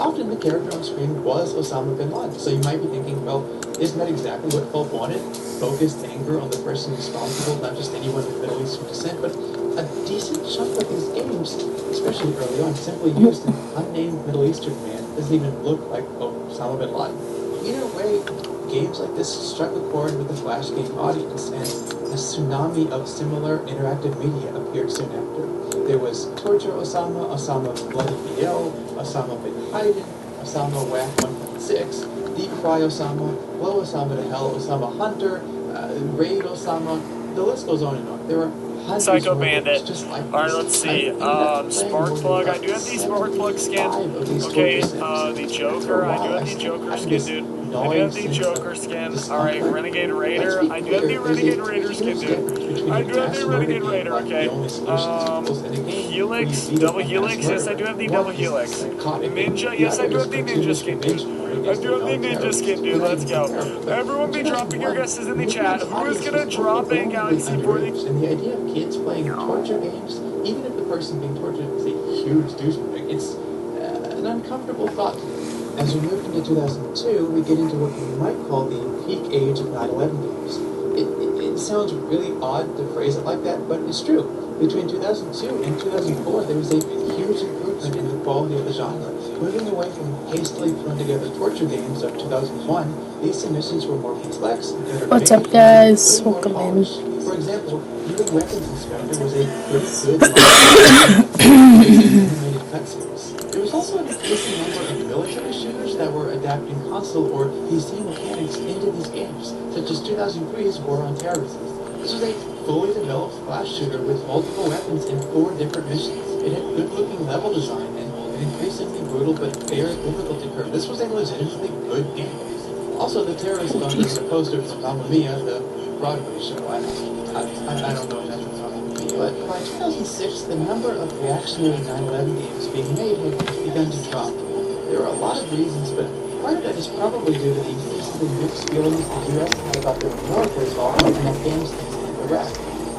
often the character on screen was Osama bin Laden. So you might be thinking, well, isn't that exactly what folk wanted? Focused anger on the person responsible, not just anyone with Middle Eastern descent, but a decent chunk of these games, especially early on, simply used an unnamed Middle Eastern man that doesn't even look like Osama bin Laden. Either way, games like this struck a chord with the Flash game audience, and a tsunami of similar interactive media appeared soon after. There was Torture Osama, Osama Bloody BL, Osama Bin Laden, Osama Whack 1.6, Deep Fry Osama, Blow Osama to Hell, Osama Hunter, Raid Osama, the list goes on and on. There are hundreds Psycho more Bandit. games just like Alright, this. let's see. I ended up Spark playing Plug. more I than do have the Spark Plug skin. 75 of these Okay, torture sims. the Joker. I do have the Joker skin, dude. I do have the Joker skin. Alright, Renegade Raider. I do have the Renegade Raider skin, dude. I do have the Renegade Raider, okay. Helix, Double Helix. Yes, I do have the Double Helix. Ninja. Yes, I do have the Ninja skin, dude. I do have the Ninja skin, dude. Let's go. Everyone be dropping your guesses in the chat. Who is gonna drop a Galaxy for the... And the idea of kids playing torture games, even if the person being tortured is a huge douchebag, it's an uncomfortable thought. As we move into 2002, we get into what we might call the peak age of 9/11 games. It sounds really odd to phrase it like that, but it's true. Between 2002 and 2004, there was a huge improvement in the quality of the genre. Moving away from hastily thrown together torture games of 2001, these submissions were more complex. What's up, guys? Welcome in. For example, even Weapons Inspector was a pretty good animated cutscenes. There was also an increasing number of military shooters that were adapting console or PC mechanics into these games, such as 2003's War on Terrorism. This was a fully developed flash shooter with multiple weapons in 4 different missions. It had good-looking level design and an increasingly brutal but fair difficulty curve. This was a legitimately good game. Also, the terrorist gun is a poster from Mamma Mia, the Broadway show. I don't know if that's what's on Mamma Mia, but by 2006, the number of reactionary 9/11 games being made had begun to drop. There are a lot of reasons, but part of that is probably due to the increasingly mixed feelings the U.S. had about their military involvement in Afghanistan and Iraq.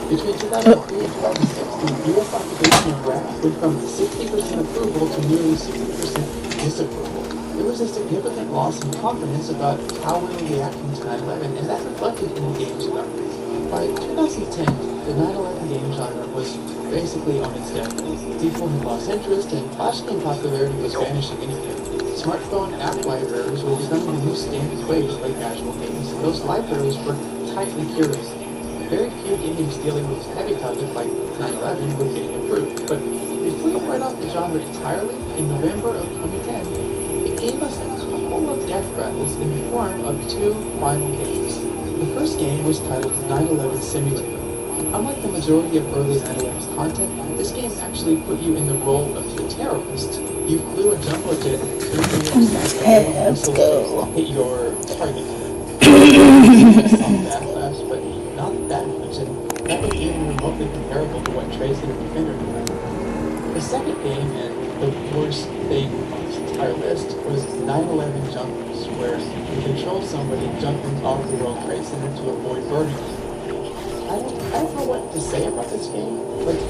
Between 2003 and 2006, the U.S. occupation of Iraq went from 60% approval to nearly 60% disapproval. There was a significant loss in confidence about how we were reacting to 9/11, and that reflected in the games about it. By 2010, the 9/11 game genre was basically on its deathbed. People had lost interest, and flash game popularity was vanishing anyway. Smartphone app libraries were becoming the new standard way to play casual games, and those libraries were tightly curated. Very few games dealing with heavy topics like 9/11 were getting approved, but if we write off the genre entirely, in November of 2010, it gave us a couple of death rattles in the form of 2 final games. The first game was titled 9/11 Simulator. Unlike the majority of early 9/11's content, this game actually put you in the role of the terrorist. You flew a jumbo jet Let's go. hit your target. Some backlash, but not that much, and nothing even remotely comparable to what Tracer and Defender did. The second game, and the worst thing on this entire list, was 9/11 Jumpers, where you control somebody jumping off the World Trade Center to avoid burning. I don't know what to say about this game. Like,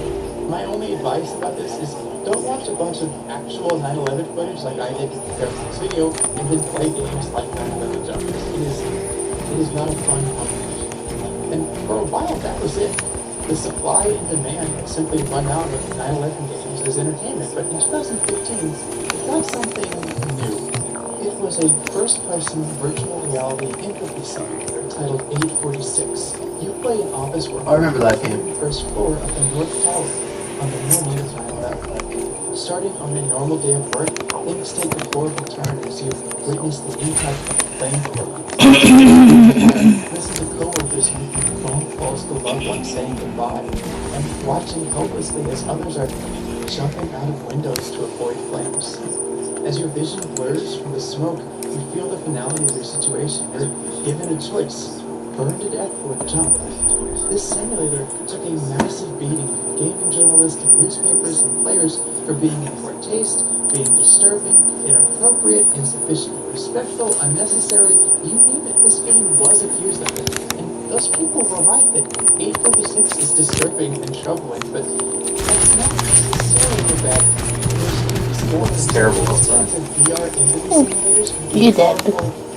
my only advice about this is don't watch a bunch of actual 9/11 footage like I did in this video, and then play games like 9/11 Jumpers. It is not a fun combination. And for a while, that was it. The supply and demand simply run out of 9/11 games as entertainment, but in 2015, it got something new. It was a first-person virtual reality empathy simulator titled 846. You play an office worker. I remember that game. On the first floor of the North Tower on the morning of 9/11. Starting on a normal day of work, things take a horrible turn as you witness the impact of the flamethrower. Listen to co-workers making phone calls to loved ones saying goodbye, and watching hopelessly as others are jumping out of windows to avoid flames. As your vision blurs from the smoke, you feel the finality of your situation. You're given a choice: burn to death or jump. This simulator took a massive beating from gaming journalists and newspapers and players for being in poor taste, being disturbing, inappropriate, insufficient, respectful, unnecessary. You name it, this game was accused of it. And those people were right that 846 is disturbing and troubling, but that's not necessarily a bad thing. There's It's terrible. VR empathy simulators You dead.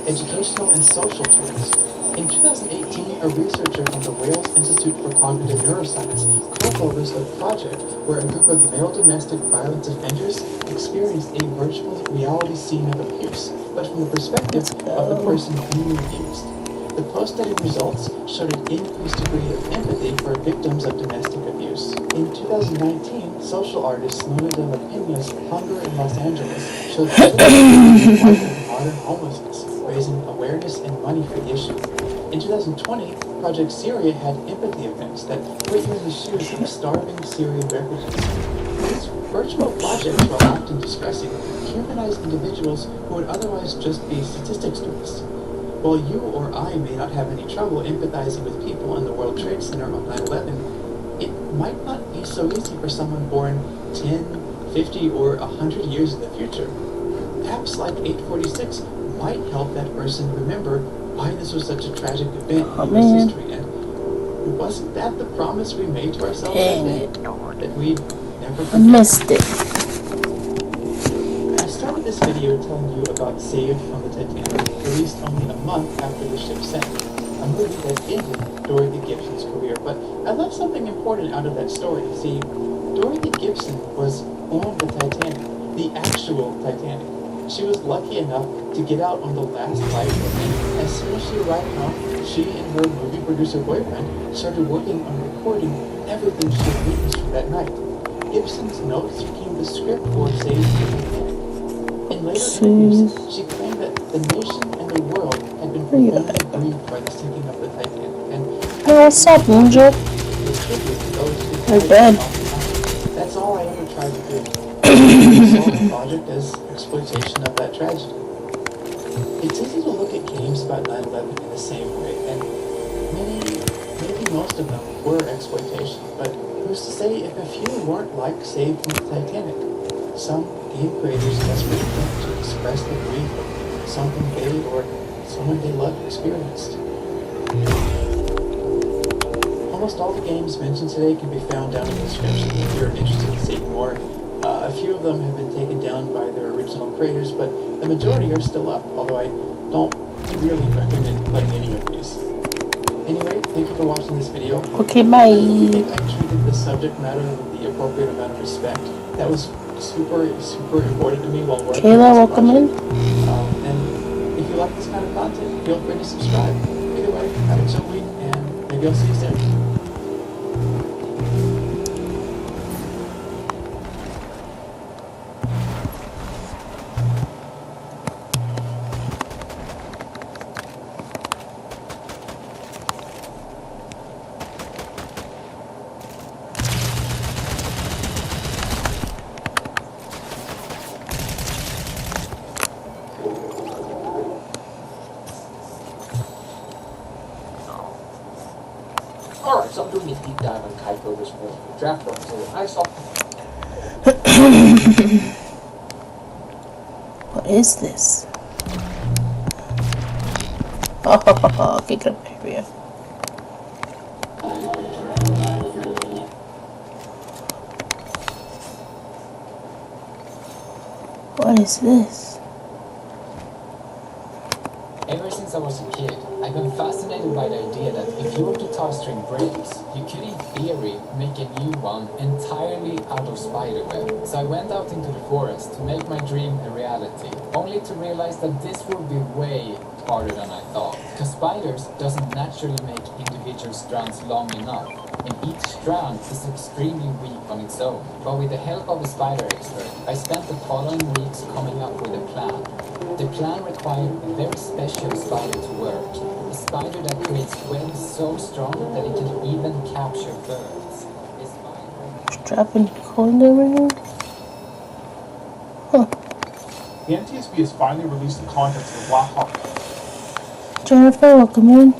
educational and social tools. In 2018, a researcher from the Wales Institute for Cognitive Neuroscience co-published a project where a group of male domestic violence offenders experienced a virtual reality scene of abuse, but from the perspective of the person being abused. The post-study results showed an increased degree of empathy for victims of domestic abuse. In 2019, social artist Mona de la Pena's Hunger in Los Angeles showed modern homelessness, raising awareness and money for the issue. In 2020, Project Syria had empathy events that put you in the shoes of starving Syrian refugees. These virtual projects, while often distressing, humanize individuals who would otherwise just be statistics to us. While you or I may not have any trouble empathizing with people in the World Trade Center on 9/11, it might not be so easy for someone born 10, 50, or 100 years in the future. Apps like 846 might help that person remember why this was such a tragic event in U.S. history, and wasn't that the promise we made to ourselves that day? That we'd never forget? I missed it. I started this video telling you about Saved from the Titanic, released only a month after the ship sank, a movie that ended Dorothy Gibson's career, but I left something important out of that story. See, Dorothy Gibson was on the Titanic, the actual Titanic. She was lucky enough to get out on the last lifeboat, and as soon as she arrived home, she and her movie producer boyfriend started working on recording everything she had witnessed for that night. Gibson's notes became the script for Saved from the Titanic. In later interviews, she claimed that the nation and the world had been profoundly grieved by the sinking of the Titanic, and Hey, what's up, Ninja? They're dead. that's all I ever tried to do. I saw the project as exploitation of that tragedy. It's easy to look at games about 9/11 in the same way, and maybe most of them were exploitation, but who's to say if a few weren't like Saved from the Titanic? Some game creators desperately want to express the grief of something they or someone they loved experienced. Almost all the games mentioned today can be found down in the description if you're interested in seeing more. A few of them have been taken down by their original creators, but the majority are still up, although I don't really recommend playing any of these. Anyway, thank you for watching this video. Okay, bye. I think I treated this subject matter with the appropriate amount of respect. That was super important to me while working on Kayla, this welcome in. project. And if you like this kind of content, feel free to subscribe. Either way, have a chill week, and maybe I'll see you soon. Alright, so I'm doing a deep dive on Kaiko this morning. Draft book, so I saw. What is this? Oh, okay, good area. What is this? Ever since I was a kid, I've been fascinated by the idea that if you were to toss string breaks, you could in theory make a new one entirely out of spiderweb. So I went out into the forest to make my dream a reality, only to realize that this would be way harder than I thought. Because spiders doesn't naturally make individual strands long enough, and each strand is extremely weak on its own. But with the help of a spider expert, I spent the following weeks coming up with a plan. The plan required a very special spider to work. A spider that creates webs so strong that it can even capture birds. A spider... Strapping coin over here? Huh. The NTSB has finally released the contents of the Black Hawk. Jennifer, welcome in.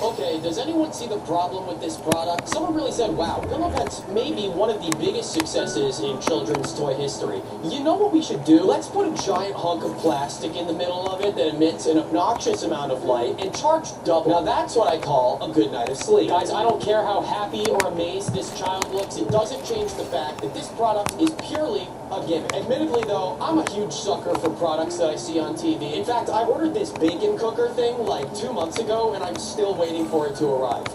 Okay, does anyone see the problem with this product? Someone really said, wow, Pillow Pets may be one of the biggest successes in children's toy history. You know what we should do? Let's put a giant hunk of plastic in the middle of it that emits an obnoxious amount of light and charge double. Now that's what I call a good night of sleep. Guys, I don't care how happy or amazed this child looks, it doesn't change the fact that this product is purely a gimmick. Admittedly though, I'm a huge sucker for products that I see on TV. In fact, I ordered this bacon cooker thing like 2 months ago and I'm still waiting for it to arrive.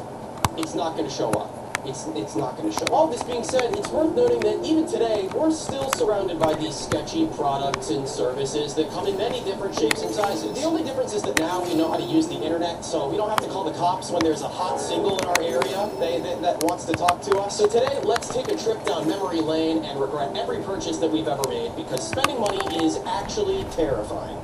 It's not going to show up. It's not going to show. All this being said, it's worth noting that even today, we're still surrounded by these sketchy products and services that come in many different shapes and sizes. The only difference is that now we know how to use the internet, so we don't have to call the cops when there's a hot single in our area that wants to talk to us. So today, let's take a trip down memory lane and regret every purchase that we've ever made, because spending money is actually terrifying.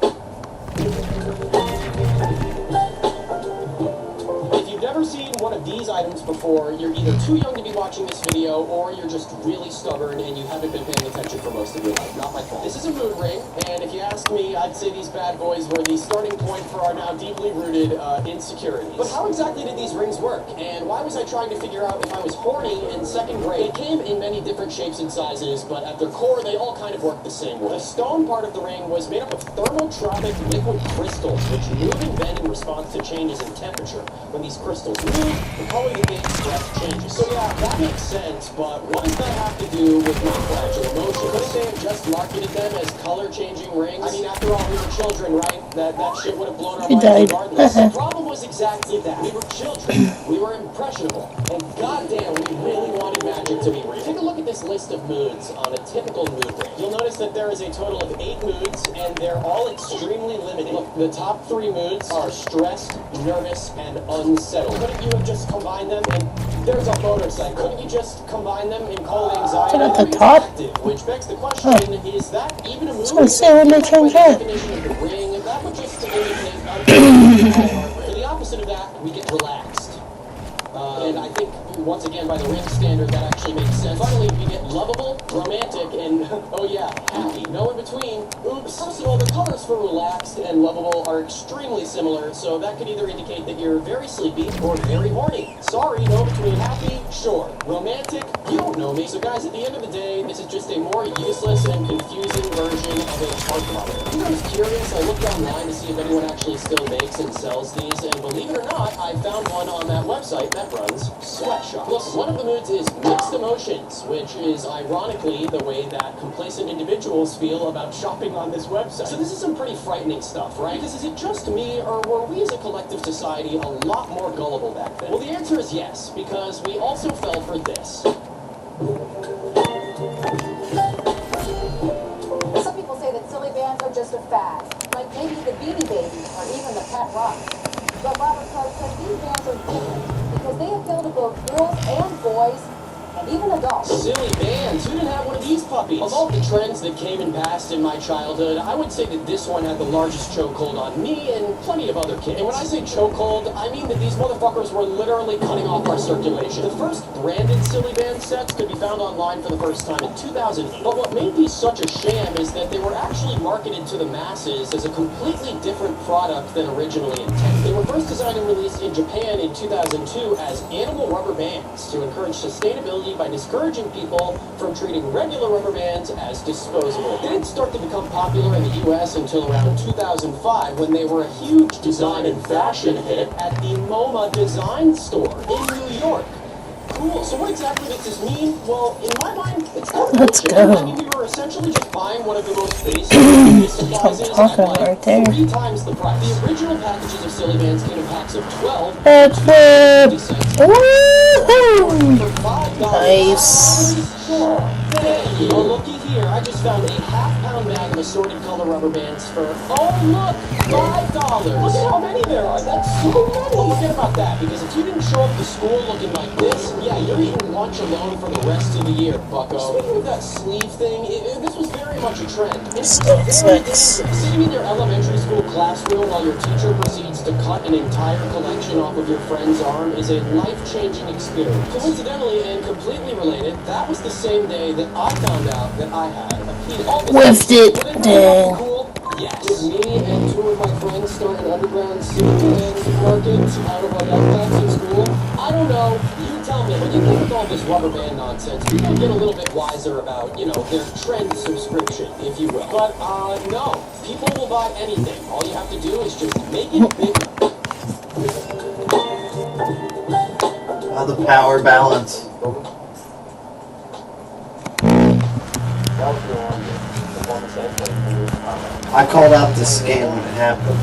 Never seen one of these items before, you're either too young to be watching this video, or you're just really stubborn and you haven't been paying attention for most of your life. Not my fault. This is a mood ring, and if you ask me, I'd say these bad boys were the starting point for our now deeply rooted insecurities. But how exactly did these rings work? And why was I trying to figure out if I was horny in second grade? They came in many different shapes and sizes, but at their core, they all kind of worked the same way. The stone part of the ring was made up of thermotropic liquid crystals, which move and bend in response to changes in temperature. When these crystals move, the color that they express changes. So yeah, that makes sense, but what does that have to do with my fragile emotion? Couldn't they have just marketed them as color-changing rings? I mean, after all, we were children, right? That shit would have blown our minds regardless. The problem was exactly that. We were children. We were impressionable. And goddamn, we really wanted magic to be real. Take a look at this list of moods on a typical mood ring. You'll notice that there is a total of 8 moods, and they're all extremely limited. Look, the top 3 moods are stressed, nervous, and unsettled. Couldn't you have just combined them? And there's a motorcycle. Couldn't you just combine them and call it anxiety? Is it at the top? Which begs the question, is that even a mood? I was gonna say, when they change that. Definition of the ring, and that would just indicate for the opposite of that, we get relaxed. And I think, once again, by the ring standard, that actually makes sense. Finally, we get lovable, romantic, and, oh yeah, happy. No in between. Oops. First of all, the colors for relaxed and lovable are extremely similar, so that could either indicate that you're very sleepy or very horny. Sorry, no in between. Happy? Sure. Romantic? You don't know me. So guys, at the end of the day, this is just a more useless and confusing version of a heart mother. I was curious, I looked online to see if anyone actually still makes and sells these, and believe it or not, I found one on that website that runs sweatshops. Look, one of the moods is mixed emotions, which is ironically the way that complacent individuals feel about shopping on this website. So this is some pretty frightening stuff, right? Because is it just me, or were we as a collective society a lot more gullible back then? Well, the answer is yes, because we also fell for this. Some people say that silly bands are just a fad, like maybe the Beanie Babies or even the Pet Rock. But Robert Clark said these bands are different because they appeal to both girls and boys, and even adults. Silly bands. Who didn't have one of these puppies? Of all the trends that came and passed in my childhood, I would say that this one had the largest chokehold on me and plenty of other kids. And when I say chokehold, I mean that these motherfuckers were literally cutting off our circulation. The first branded silly band sets could be found online for the first time in 2008. But what made these such a sham is that they were actually marketed to the masses as a completely different product than originally intended. They were first designed and released in Japan in 2002 as animal rubber bands to encourage sustainability by discouraging people from treating regular rubber bands as disposable. They didn't start to become popular in the US until around 2005 when they were a huge design and fashion hit at the MoMA design store in New York. Cool. So what exactly does this mean? Well, in my mind, it's kind of Let's bullshit. go. I mean, we were essentially just buying one of the most basic supplies at talking like right there. 3 times the price. The original packages of silly bands came in packs of 12. That's it. 50 cents. Woohoo! For $5. Nice. Sure. Hey, oh, looky here. I just found a half-pound bag of assorted color rubber bands for, oh, look, $5. Look at how many there are. That's so many. Well, forget about that, because if you didn't show up to school looking like this, yeah, you're eating lunch alone for the rest of the year, bucko. Speaking of that sleeve thing, this was very much a trend. It's very dangerous. Sitting in your elementary school classroom while your teacher proceeds to cut an entire collection off of your friend's arm is a life-changing experience. Coincidentally and completely related, that was the same day that I found out that I had a penis. Whiffed it. Wouldn't that be cool? Yes. With me and 2 of my friends start an underground superman market out of like outbacks in school? I don't know. You tell me. When you get with all this rubber band nonsense, people get a little bit wiser about, you know, their trend subscription, if you will. But, no. People will buy anything. All you have to do is just make it big. The power balance. I called out the scam when it happened.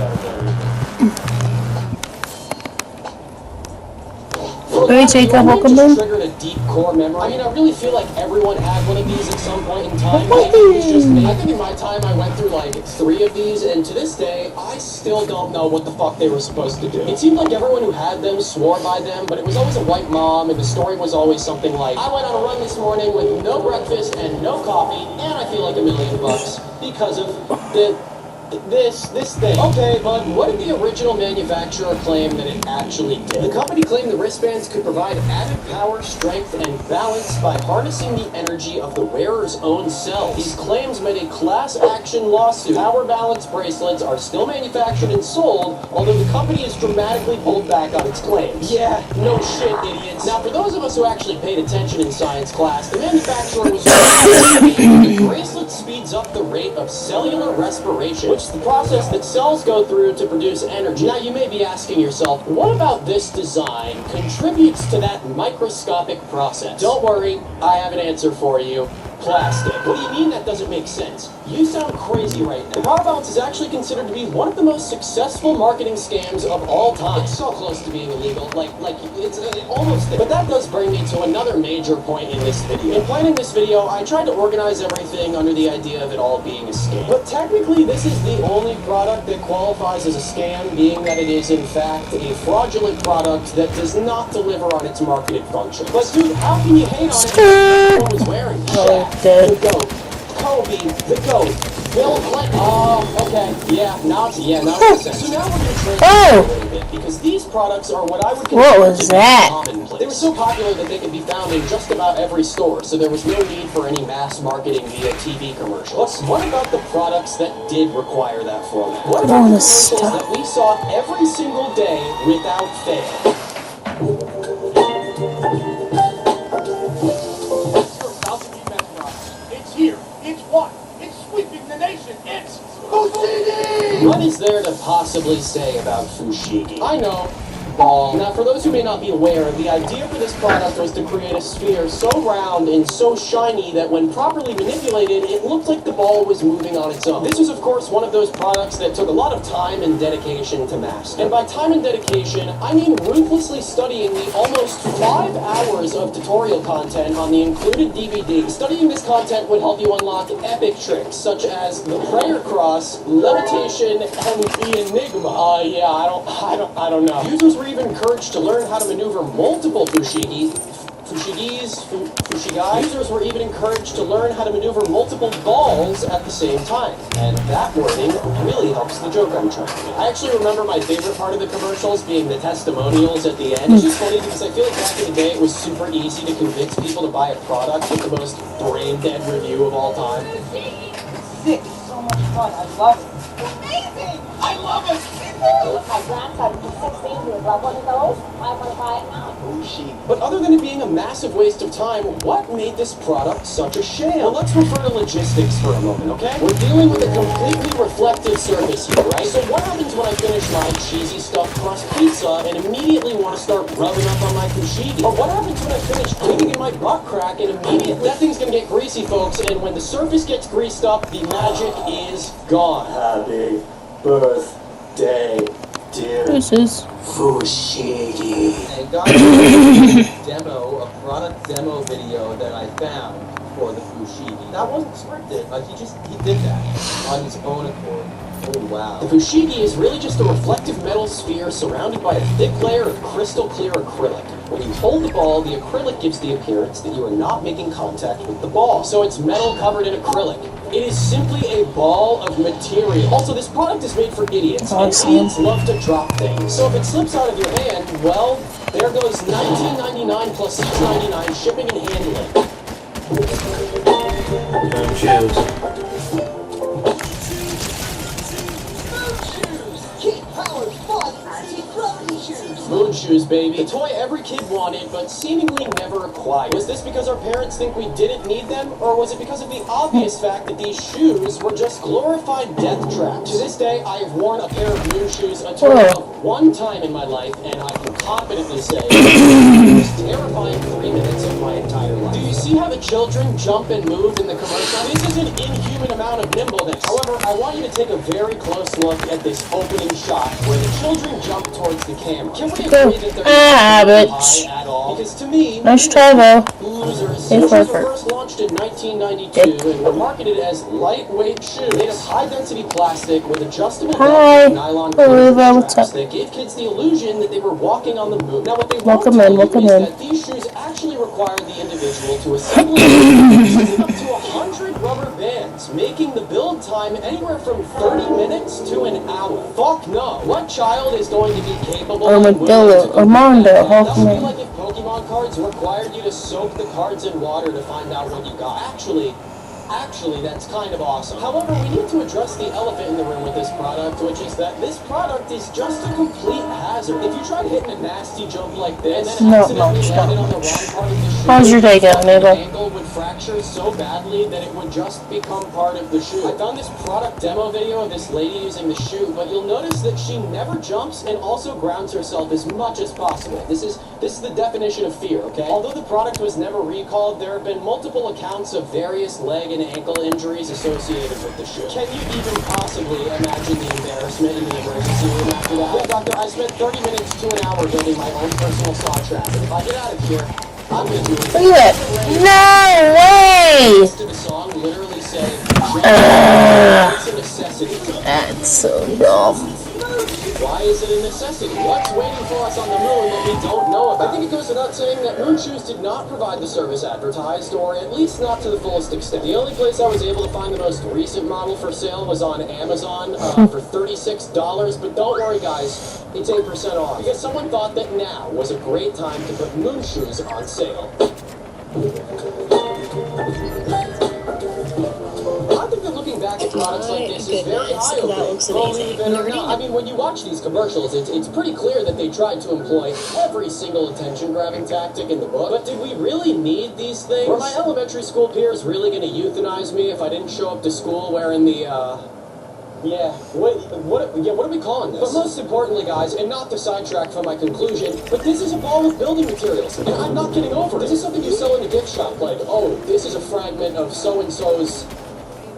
Hey, Jacob, welcome in. Triggered a deep core memory. I mean, I really feel like everyone had one of these at some point in time. Maybe it was just me. I think in my time I went through like 3 of these, and to this day, I still don't know what the fuck they were supposed to do. It seemed like everyone who had them swore by them, but it was always a white mom, and the story was always something like, I went on a run this morning with no breakfast and no coffee, and I feel like $1 million because of this thing. Okay, but what did the original manufacturer claim that it actually did? The company claimed the wristbands could provide added power, strength, and balance by harnessing the energy of the wearer's own cells. These claims made a class action lawsuit. Power balance bracelets are still manufactured and sold, although the company has dramatically pulled back on its claims. Yeah, no shit, idiots. Now, for those of us who actually paid attention in science class, the manufacturer was the bracelet speeds up the rate of cellular respiration, which is the process that cells go through to produce energy. Now, you may be asking yourself, what about this design contributes to that microscopic process? Don't worry, I have an answer for you. Plastic. What do you mean that doesn't make sense? You sound crazy right now. The power balance is actually considered to be one of the most successful marketing scams of all time. It's so close to being illegal, like it's almost there. But that does bring me to another major point in this video. In planning this video, I tried to organize everything under the idea of it all being a scam. But technically, this is the only product that qualifies as a scam, being that it is in fact a fraudulent product that does not deliver on its marketed function. But dude, how can you hate on it if everyone was wearing it? Dead. The GOAT, Kobe, the GOAT, Bill Clinton. Oh, okay. Yeah, now it makes sense. So now we're going to transition a little bit, because these products are what I would consider What was to be that? commonplace. They were so popular that they could be found in just about every store, so there was no need for any mass marketing via TV commercials. But what about the products that did require that format? What about the commercials that we saw every single day without fail? What is there to possibly say about Fushigi? I know. Ball. Now, for those who may not be aware, the idea for this product was to create a sphere so round and so shiny that when properly manipulated, it looked like the ball was moving on its own. This was, of course, one of those products that took a lot of time and dedication to master. And by time and dedication, I mean ruthlessly studying the almost 5 hours of tutorial content on the included DVD. Studying this content would help you unlock epic tricks, such as the prayer cross, levitation, and the enigma. Yeah, I don't know. Users were even encouraged to learn how to maneuver multiple Fushigi. Users were even encouraged to learn how to maneuver multiple balls at the same time. And that wording really helps the joke I'm trying to make. I actually remember my favorite part of the commercials being the testimonials at the end. It's just funny because I feel like back in the day it was super easy to convince people to buy a product with the most brain-dead review of all time. Sick. So much fun. I love it. Amazing. I love it. My grandson, he's 16, he would love one of those. I want to buy it now. But other than it being a massive waste of time, what made this product such a sham? Well, let's refer to logistics for a moment, okay? We're dealing with a completely reflective surface here, right? So what happens when I finish my cheesy stuffed crust pizza and immediately want to start rubbing up on my fushigi? Or what happens when I finish digging in my butt crack and immediately that thing's gonna get greasy, folks, and when the surface gets greased up, the magic is gone. Happy birthday, dear This is Fushigi. And got a product demo video that I found for the Fushigi. That wasn't scripted. He did that on his own accord. Oh wow. The Fushigi is really just a reflective metal sphere surrounded by a thick layer of crystal clear acrylic. When you hold the ball, the acrylic gives the appearance that you are not making contact with the ball. So it's metal covered in acrylic. It is simply a ball of material. Also, this product is made for idiots. And idiots love to drop things. So if it slips out of your hand, well, there goes $19.99 plus $6.99 shipping and handling. No shoes. Keep baby. The toy every kid wanted, but seemingly never acquired. Was this because our parents think we didn't need them, or was it because of the obvious fact that these shoes were just glorified death traps? To this day, I have worn a pair of moon shoes a total of one time in my life, and I can confidently say it was terrifying 3 minutes of my entire life. Do you see how the children jump and move in the commercial? This is an inhuman amount of nimbleness. However, I want you to take a very close look at this opening shot where the children jump towards the camera. Can we agree that they're not high at all? Because to me, Nice try though. losers. Hey, Shoes were Flipper. first launched in 1992 and were marketed as lightweight shoes made of high-density plastic with adjustable Hi. nylon Hello, what's straps up? that gave kids the illusion that they were walking on the moon. Now, what they Welcome won't tell in, you welcome is in. that these shoes actually require the individual to assemble using up to 100 rubber bands, making the build time anywhere from 30 minutes to an hour. Fuck no. What child is going to be capable and willing to Armando, that would be Hoffman. like if Pokemon cards required you to soak the cards in water to find out what you got. Actually, that's kind of awesome. However, we need to address the elephant in the room with this product, which is that this product is just a complete hazard. If you try hitting a nasty jump like this, and then accidentally landed on the wrong part of the shoe, How's your day going, the Abel? ankle would fracture so badly that it would just become part of the shoe. I found this product demo video of this lady using the shoe, but you'll notice that she never jumps and also grounds herself as much as possible. This is the definition of fear, okay? Although the product was never recalled, there have been multiple accounts of various leg and ankle injuries associated with the shoe. Can you even possibly imagine the embarrassment in the emergency room after that? Look, doctor, I spent 30 minutes to an hour building my own personal saw trap, and if I get out of here, I'm gonna do it. Look at that. No way! To the song literally say, it's a necessity. That's so dumb. Why is it a necessity? What's waiting for us on the moon that we don't know about? I think it goes without saying that Moon Shoes did not provide the service advertised, or at least not to the fullest extent. The only place I was able to find the most recent model for sale was on Amazon for $36, but don't worry guys, it's 8% off. Because someone thought that now was a great time to put Moon Shoes on sale. I think that looking back at products like this is very eye-opening. Believe it or not. I mean, when you watch these commercials, it's pretty clear that they tried to employ every single attention-grabbing tactic in the book. But did we really need these things? Were my elementary school peers really going to euthanize me if I didn't show up to school wearing the, what are we calling this? But most importantly, guys, and not to sidetrack from my conclusion, but this is a ball of building materials, and I'm not getting over it. This is something you sell in a gift shop, like, oh, this is a fragment of so-and-so's...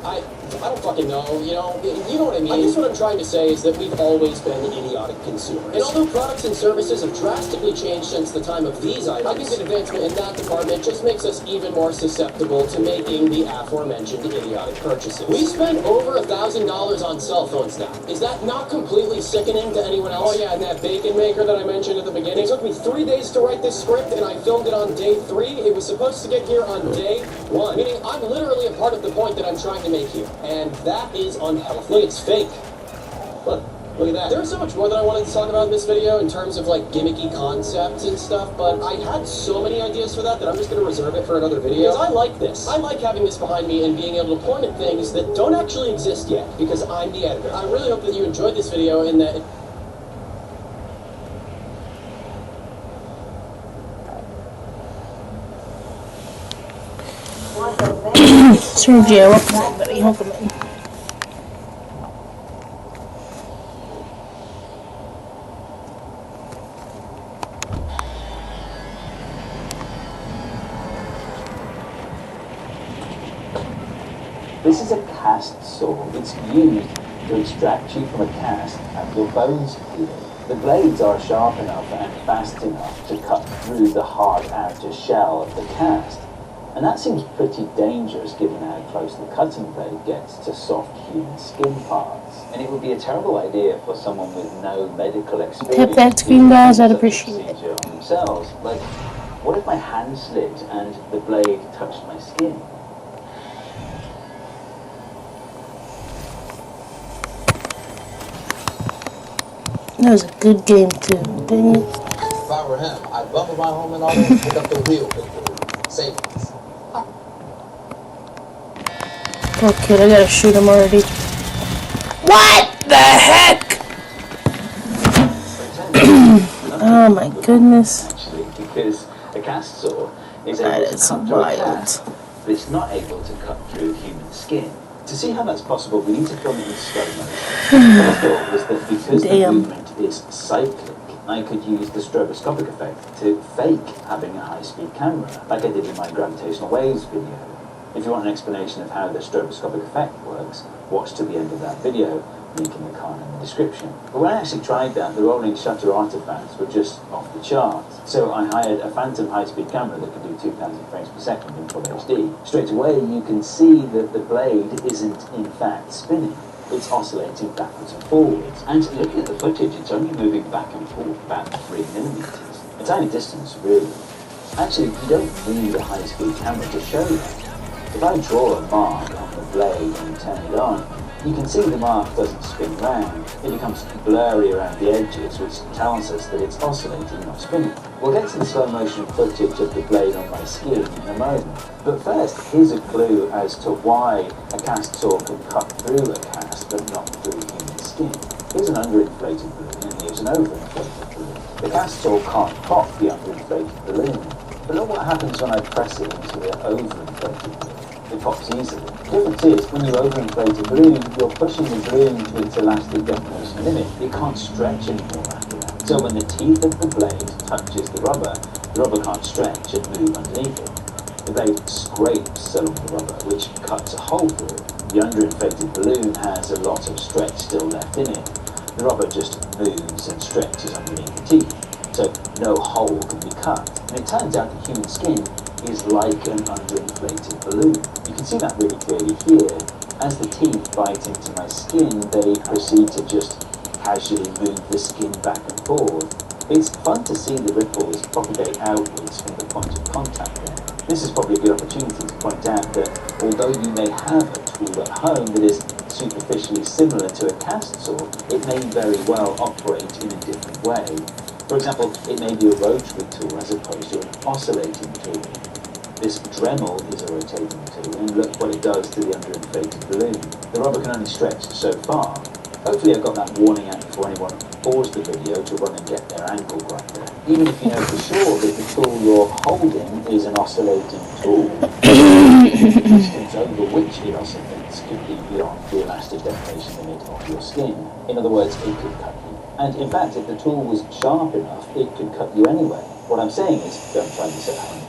I don't fucking know, you know what I mean? I guess what I'm trying to say is that we've always been idiotic consumers. And although products and services have drastically changed since the time of these items, I think that advancement in that department just makes us even more susceptible to making the aforementioned idiotic purchases. We spend over $1,000 on cell phones now. Is that not completely sickening to anyone else? Oh yeah, and that bacon maker that I mentioned at the beginning. It took me 3 days to write this script, and I filmed it on day 3. It was supposed to get here on day 1. Meaning I'm literally a part of the point that I'm trying to make here. And that is unhealthy. Look, it's fake. Look at that. There's so much more that I wanted to talk about in this video in terms of like gimmicky concepts and stuff, but I had so many ideas for that I'm just going to reserve it for another video. Because I like this. I like having this behind me and being able to point at things that don't actually exist yet, because I'm the editor. I really hope that you enjoyed this video and that... Sergio, welcome in, buddy. Welcome in. This is a cast saw. It's used to extract you from a cast and your bones heal. The blades are sharp enough and fast enough to cut through the hard outer shell of the cast. And that seems pretty dangerous given how close the cutting blade gets to soft human skin parts. And it would be a terrible idea for someone with no medical experience Tap that screen, guys. I'd to appreciate it. procedure on themselves. Like, what if my hand slid and the blade touched my skin? That was a good game too. Dang it. If I were him, I'd bump my home and all that, pick up the wheel, save it. Poor kid, I gotta shoot him already. What the heck? Oh my goodness. Actually, because a cast saw is That able to is cut through a wild. cast, but it's not able to cut through human skin. To see how that's possible, we need to film it in slow motion. What I thought was that because the Damn. movement is cyclic, I could use the stroboscopic effect to fake having a high-speed camera, like I did in my gravitational waves video. If you want an explanation of how the stroboscopic effect works, watch to the end of that video, link in the card in the description. But when I actually tried that, the rolling shutter artifacts were just off the charts. So I hired a phantom high-speed camera that could do 2,000 frames per second in full HD. Straight away, you can see that the blade isn't in fact spinning. It's oscillating backwards and forwards. And looking at the footage, it's only moving back and forth about 3 millimeters. A tiny distance, really. Actually, you don't need a high-speed camera to show that. If I draw a mark on the blade and turn it on, you can see the mark doesn't spin round. It becomes blurry around the edges, which tells us that it's oscillating, not spinning. We'll get to the slow motion footage of the blade on my skin in a moment. But first, here's a clue as to why a cast saw can cut through a cast but not through human skin. Here's an underinflated balloon and here's an overinflated balloon. The cast saw can't pop the underinflated balloon. But look what happens when I press it into the overinflated balloon. It pops easily. The difference is, when you overinflate a balloon, you're pushing the balloon to its elastic definition limit. It can't stretch anymore after that. So when the teeth of the blade touches the rubber can't stretch and move underneath it. The blade scrapes along the rubber, which cuts a hole through it. The underinflated balloon has a lot of stretch still left in it. The rubber just moves and stretches underneath the teeth, so no hole can be cut. And it turns out that human skin is like an underinflated balloon. You can see that really clearly here. As the teeth bite into my skin, they proceed to just casually move the skin back and forth. It's fun to see the ripples propagate outwards from the point of contact there. This is probably a good opportunity to point out that although you may have a tool at home that is superficially similar to a cast saw, it may very well operate in a different way. For example, it may be a rotary tool as opposed to an oscillating tool. This Dremel is a rotating tool, and look what it does to the underinflated balloon. The rubber can only stretch so far. Hopefully I got that warning out before anyone paused the video to run and get their ankle grinder. Even if you know for sure that the tool you're holding is an oscillating tool, the distance over which it oscillates could be beyond the elastic definition limit of your skin. In other words, it could cut you. And in fact, if the tool was sharp enough, it could cut you anyway. What I'm saying is, don't try this at home.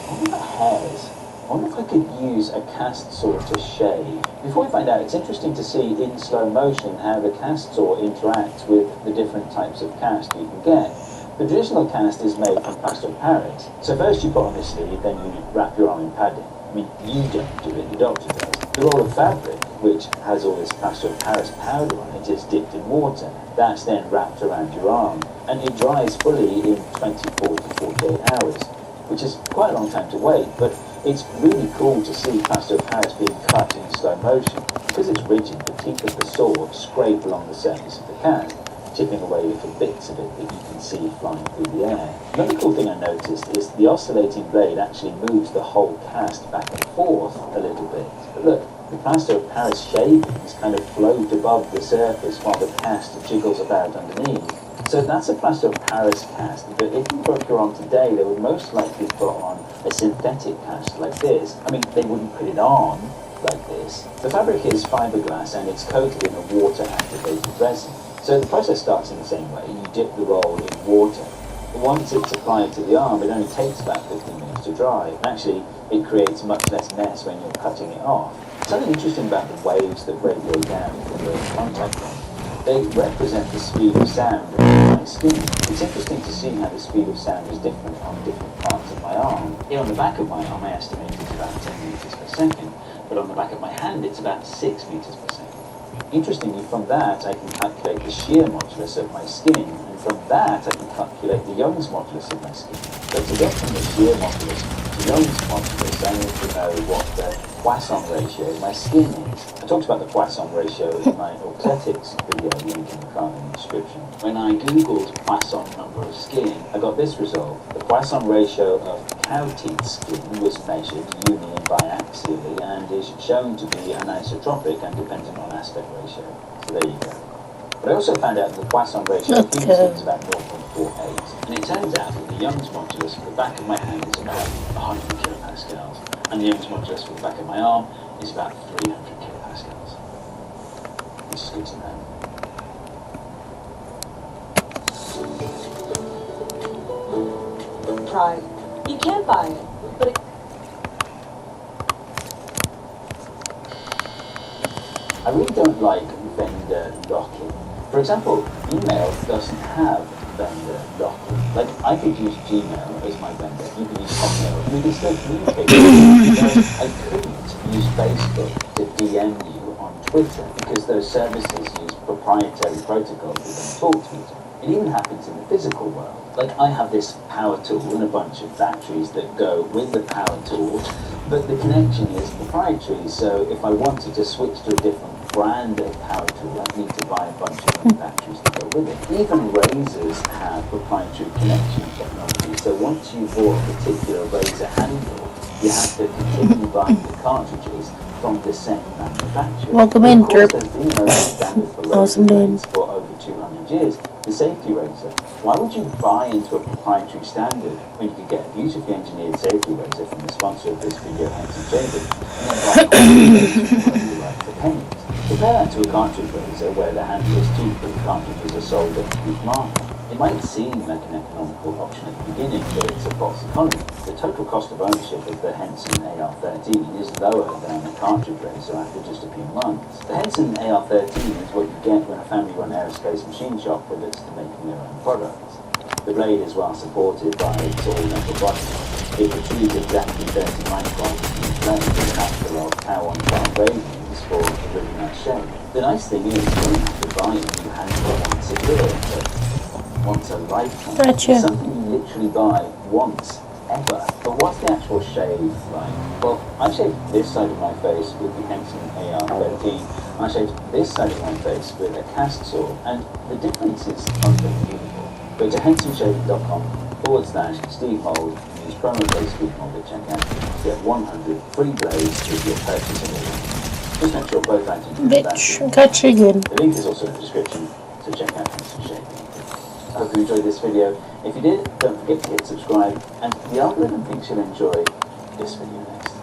I wonder about hairs. I wonder if I could use a cast saw to shave. Before we find out, it's interesting to see in slow motion how the cast saw interacts with the different types of cast you can get. The traditional cast is made from plaster of Paris. So first you put on this sleeve, then you wrap your arm in padding. I mean, you don't do it, the doctor does. The roll of fabric, which has all this plaster of Paris powder on it, is dipped in water. That's then wrapped around your arm, and it dries fully in 24 to 48 hours, which is quite a long time to wait, but it's really cool to see plaster of Paris being cut in slow motion. Because it's rigid, the teeth of the saw scrape along the surface of the cast, chipping away little bits of it that you can see flying through the air. Another cool thing I noticed is the oscillating blade actually moves the whole cast back and forth a little bit. But look, the plaster of Paris shavings kind of float above the surface while the cast jiggles about underneath. So that's a plaster of Paris cast, but if you broke your arm today, they would most likely put on a synthetic cast like this. I mean, they wouldn't put it on like this. The fabric is fiberglass and it's coated in a water-activated resin. So the process starts in the same way. You dip the roll in water. Once it's applied to the arm, it only takes about 15 minutes to dry. And actually, it creates much less mess when you're cutting it off. Something interesting about the waves that radiate down from the contact point. They represent the speed of sound on my skin. It's interesting to see how the speed of sound is different on different parts of my arm. Here on the back of my arm, I estimate it's about 10 meters per second, but on the back of my hand, it's about 6 meters per second. Interestingly, from that, I can calculate the shear modulus of my skin, and from that, I can calculate the Young's modulus of my skin. So to get from the shear modulus to Young's modulus, I need to know what the Poisson ratio of my skin is. I talked about the Poisson ratio in my athletics video, link in the card in the description. When I googled Poisson number of skin, I got this result. The Poisson ratio of cow teat skin was measured uni and biaxially and is shown to be anisotropic and dependent on aspect ratio. So there you go. But I also found out that the Poisson ratio of human skin is about 0.48. And it turns out that the Young's modulus for the back of my hand is about 100 kilopascals. And the Young's modulus for the back of my arm is about 300 kilopascals. Which is good to know. Pride. You can buy it, but it... I really don't like vendor lock-in. For example, email doesn't have vendor lock-in. Like, I could use Gmail as my vendor, you could use Hotmail, we could still communicate. Whereas I couldn't use Facebook to DM you on Twitter because those services use proprietary protocols that don't talk to each other. It even happens in the physical world. Like, I have this power tool and a bunch of batteries that go with the power tool, but the connection is proprietary, so if I wanted to switch to a different brand of power tool, I need to buy a bunch of new batteries to go with it. Even razors have proprietary connection technology, so once you bought a particular razor handle, you have to continue buying the cartridges from the same manufacturer. Welcome in, Derp. There's been no standard for Awesome dude. for over 200 years. The safety razor. Why would you buy into a proprietary standard when you could get a beautifully engineered safety razor from the sponsor of this video, Hanson Jacobs, and then buy you like the pennies? Compare that to a cartridge razor where the handle is cheap but the cartridges are sold at a cheap market. It might seem like an economical option at the beginning, but it's a false economy. The total cost of ownership of the Henson AR-13 is lower than a cartridge razor after just a few months. The Henson AR-13 is what you get when a family-run aerospace machine shop pivots to making their own products. The blade is well supported by its all-metal body. It protrudes exactly 30 microns from the blade with an afterload power-on-bar razors for a really nice shape. The nice thing is, you don't have to buy a new handle once a year, but once a lifetime. Gotcha. It's something you literally buy once, ever. But what's the actual shave like? Well, I shaved this side of my face with the Henson AR-13. I shaved this side of my face with a cast saw, and the difference is unbelievable. Go to hensonshave.com/Steve Mold and use promo code Steve Mold at checkout to get 100 free blades with your purchase of all. Just make sure both items are Bitch, gotcha again. The link is also in the description, so check out Henson Shave. I hope you enjoyed this video. If you did, don't forget to hit subscribe, and the algorithm thinks you'll enjoy this video next.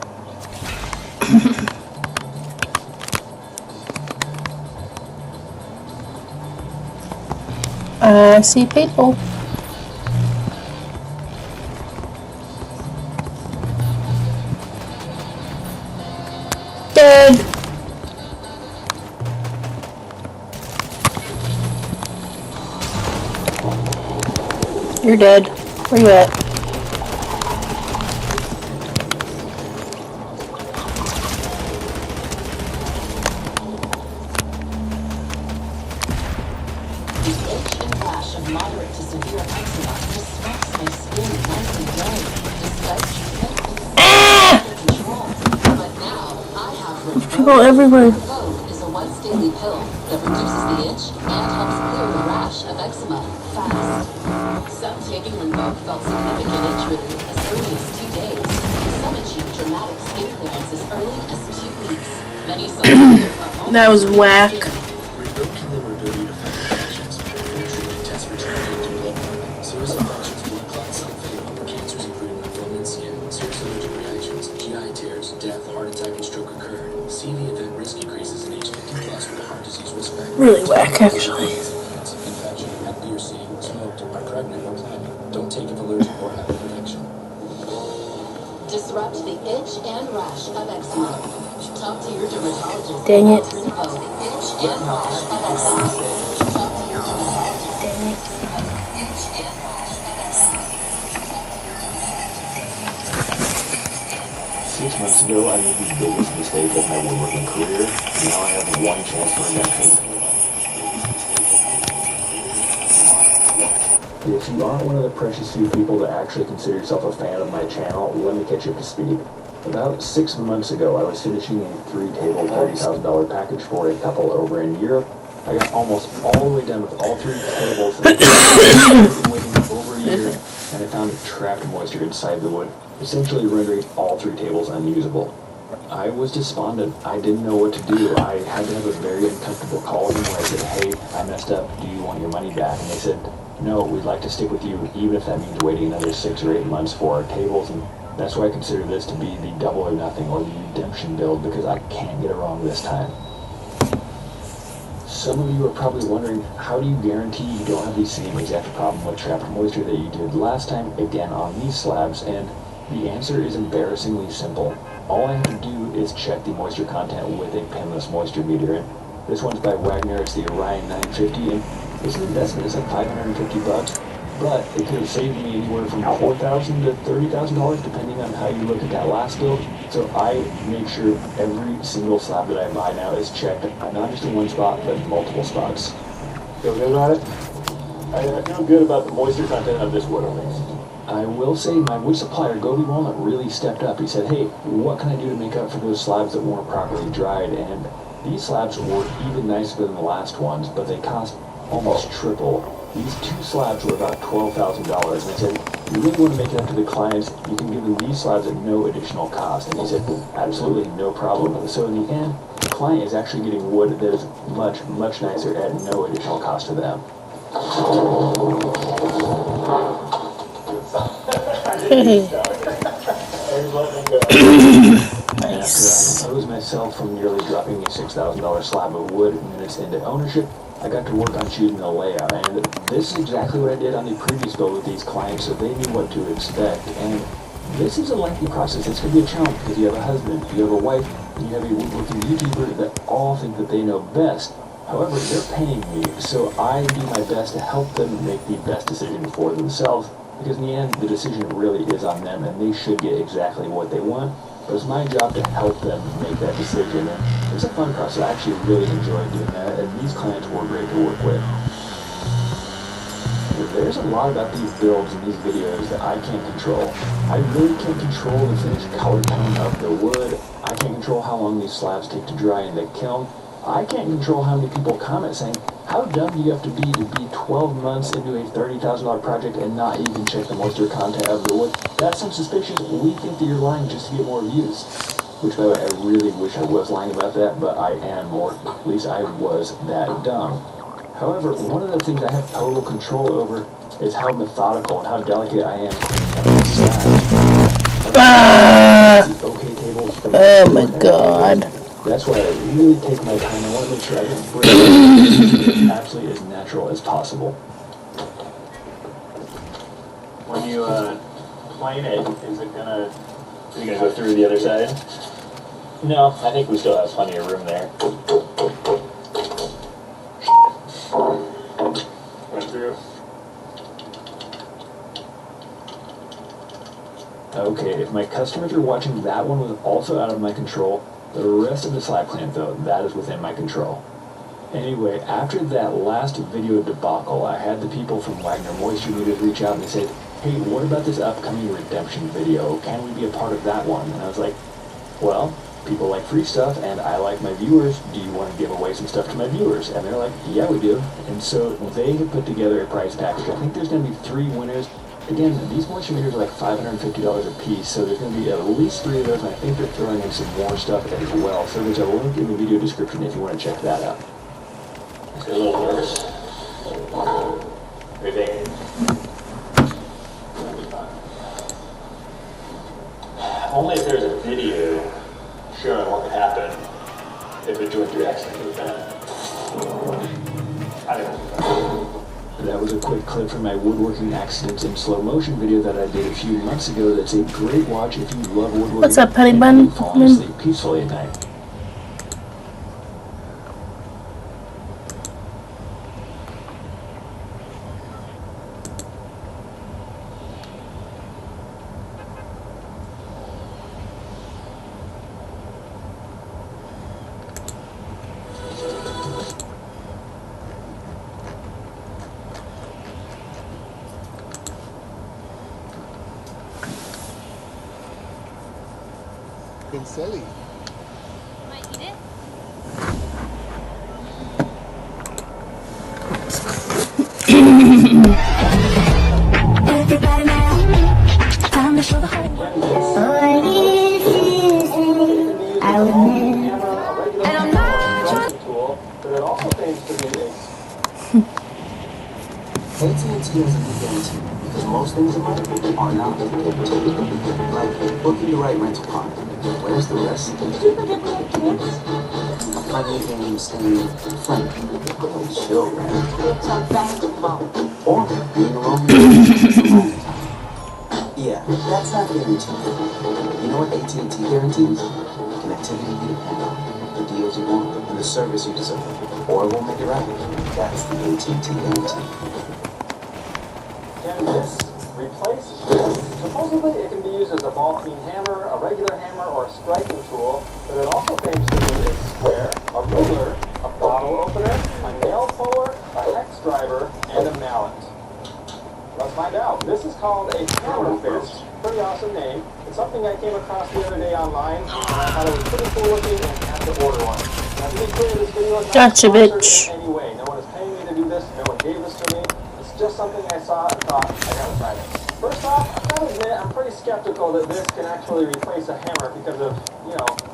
I see people. Dead. You're dead. Where you at? of moderate to severe eczema disrupts my skin once a day, despite control. But now I have People everywhere. Revoke is a once daily pill that reduces the itch and helps clear the rash of eczema fast. Some taking Revoke felt significant itch relief as early as 2 days. Some achieved dramatic skin clearance as early as 2 weeks. Many saw That was whack. Revoke can lower ability to fight infections, treatment tests for blood serious infections, blood clots, self-fading upper cancers, including lymphoma and skin, serious allergic reactions, GI tears, death, heart attack, and stroke occur. CV event risk increases in age 50 plus with a heart disease risk factor. Really whack, actually. Infection, hep B or C, smoked, are pregnant or planning. Don't take if allergic or have an infection. disrupt the itch and rash of eczema. Talk to your dermatologist. Dang it. Revoke itch and rash of eczema. Talk to your dermatologist. Dang it. Itch and rash of eczema. 6 months ago, I made the biggest mistake of my woodworking career. Now I have one chance for redemption. If you aren't one of the precious few people that actually consider yourself a fan of my channel, let me catch you up to speed. About 6 months ago, I was finishing a 3-table, $30,000 package for a couple over in Europe. I got almost all the way done with all 3 tables, and waiting over a year, and I found trapped moisture inside the wood, essentially rendering all 3 tables unusable. I was despondent. I didn't know what to do. I had to have a very uncomfortable call with them where I said, hey, I messed up. Do you want your money back? And they said, no, we'd like to stick with you, even if that means waiting another 6 or 8 months for our tables. And that's why I consider this to be the double or nothing, or the redemption build, because I can't get it wrong this time. Some of you are probably wondering, how do you guarantee you don't have the same exact problem with trapped moisture that you did last time, again on these slabs? And the answer is embarrassingly simple. All I have to do is check the moisture content with a pinless moisture meter. And this one's by Wagner, it's the Orion 950, and it's an investment, it's like $550, but it could have saved me anywhere from $4,000 to $30,000 depending on how you look at that last build. So I make sure every single slab that I buy now is checked, not just in one spot, but in multiple spots. Feel good about it? I feel good about the moisture content of this wood at least. I will say my wood supplier, Gobi Walnut, really stepped up. He said, hey, what can I do to make up for those slabs that weren't properly dried? And these slabs were even nicer than the last ones, but they cost almost triple. These 2 slabs were about $12,000, and I said, you really want to make it up to the clients, you can give them these slabs at no additional cost. And he said, absolutely no problem. So in the end, the client is actually getting wood that is much, much nicer at no additional cost to them. Nice. After I composed myself from nearly dropping a $6,000 slab of wood minutes into ownership, I got to work on choosing the layout, and this is exactly what I did on the previous build with these clients, so they knew what to expect. And this is a lengthy process. It's going to be a challenge because you have a husband, you have a wife, and you have a woodworking YouTuber that all think that they know best. However, they're paying me, so I do my best to help them make the best decision for themselves, because in the end, the decision really is on them, and they should get exactly what they want. But it's my job to help them make that decision, and it's a fun process. I actually really enjoy doing that, and these clients were great to work with. There's a lot about these builds and these videos that I can't control. I really can't control the finished color tone of the wood. I can't control how long these slabs take to dry in the kiln. I can't control how many people comment saying, how dumb do you have to be 12 months into a $30,000 project and not even check the moisture content of the wood? That sounds suspicious. We think that you're lying just to get more views. Which, by the way, I really wish I was lying about that, but I am, or at least I was that dumb. However, one of the things I have total control over is how methodical and how delicate I am cleaning up the slabs. Okay, tables. Oh my god. That's why I really take my time. I want to make sure I can break it absolutely as natural as possible. When you plane it, is it gonna? Are you gonna go through the other side? No, I think we still have plenty of room there. Went through. Okay, if my customers are watching, that one was also out of my control. The rest of the slab clamp, though, that is within my control. Anyway, after that last video debacle, I had the people from Wagner Moisture Meters reach out and they said, hey, what about this upcoming redemption video? Can we be a part of that one? And I was like, well, people like free stuff and I like my viewers. Do you want to give away some stuff to my viewers? And they're like, yeah, we do. And so they have put together a prize package. I think there's going to be 3 winners. Again, these moisture meters are like $550 a piece, so there's going to be at least 3 of those, and I think they're throwing in some more stuff as well. So there's a link in the video description if you want to check that out. Just a little nervous. Everything. Only if there's a video showing what could happen if a joint reaction to that. I don't know. That was a quick clip from my woodworking accidents in slow motion video that I did a few months ago. That's a great watch if you love woodworking. What's up, Petty Bun? And falling asleep peacefully at night. Been silly. Might eat it. Everybody now, time to show the whole world. claims to be a AT&T has a new guarantee because most things in life are not guaranteed. Like booking the right rental car. Where's the rest? Did you forget we had kids? A funny game staying friendly. Chill, man. Kids on basketball. Or being alone for a long time. Yeah, that's not guaranteed. You know what AT&T guarantees? Connectivity you depend on, the deals you want, and the service you deserve. Or we'll make it right. That's the AT&T guarantee. Can this replace this? Supposedly it can be used as a ball-peen hammer, a regular hammer, or a striking tool, but it also claims to be a square, a ruler, a bottle opener, a nail puller, a hex driver, and a mallet. Let's find out. This is called a hammer fist. Pretty awesome name. It's something I came across the other day online, and I thought it was pretty cool looking and had to order one. Now to be clear, this video is not Gotcha, sponsored bitch. in any way. No one is paying me to do this. No one gave this to me. It's just something I saw and thought, I gotta try this. First off, I've got to admit, I'm pretty skeptical that this can actually replace a hammer because of,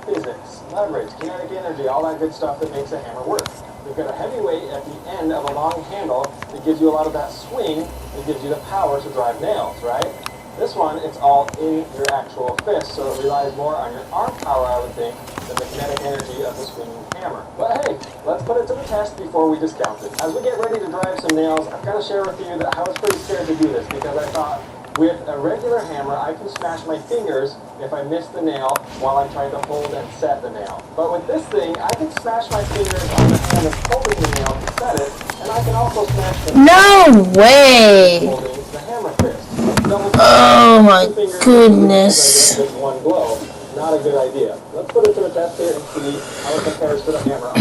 physics, leverage, kinetic energy, all that good stuff that makes a hammer work. We've got a heavy weight at the end of a long handle that gives you a lot of that swing that gives you the power to drive nails, right? This one, it's all in your actual fist, so it relies more on your arm power, I would think, than the kinetic energy of the swinging hammer. But hey, let's put it to the test before we discount it. As we get ready to drive some nails, I've got to share with you that I was pretty scared to do this because I thought, with a regular hammer, I can smash my fingers if I miss the nail while I'm trying to hold and set the nail. But with this thing, I can smash my fingers on the hand that's holding the nail to set it, and I can also smash the No way! holding the hammer fist. Oh my goodness. With one blow. Not a good idea. Let's put it to the test here and see how it compares to the hammer.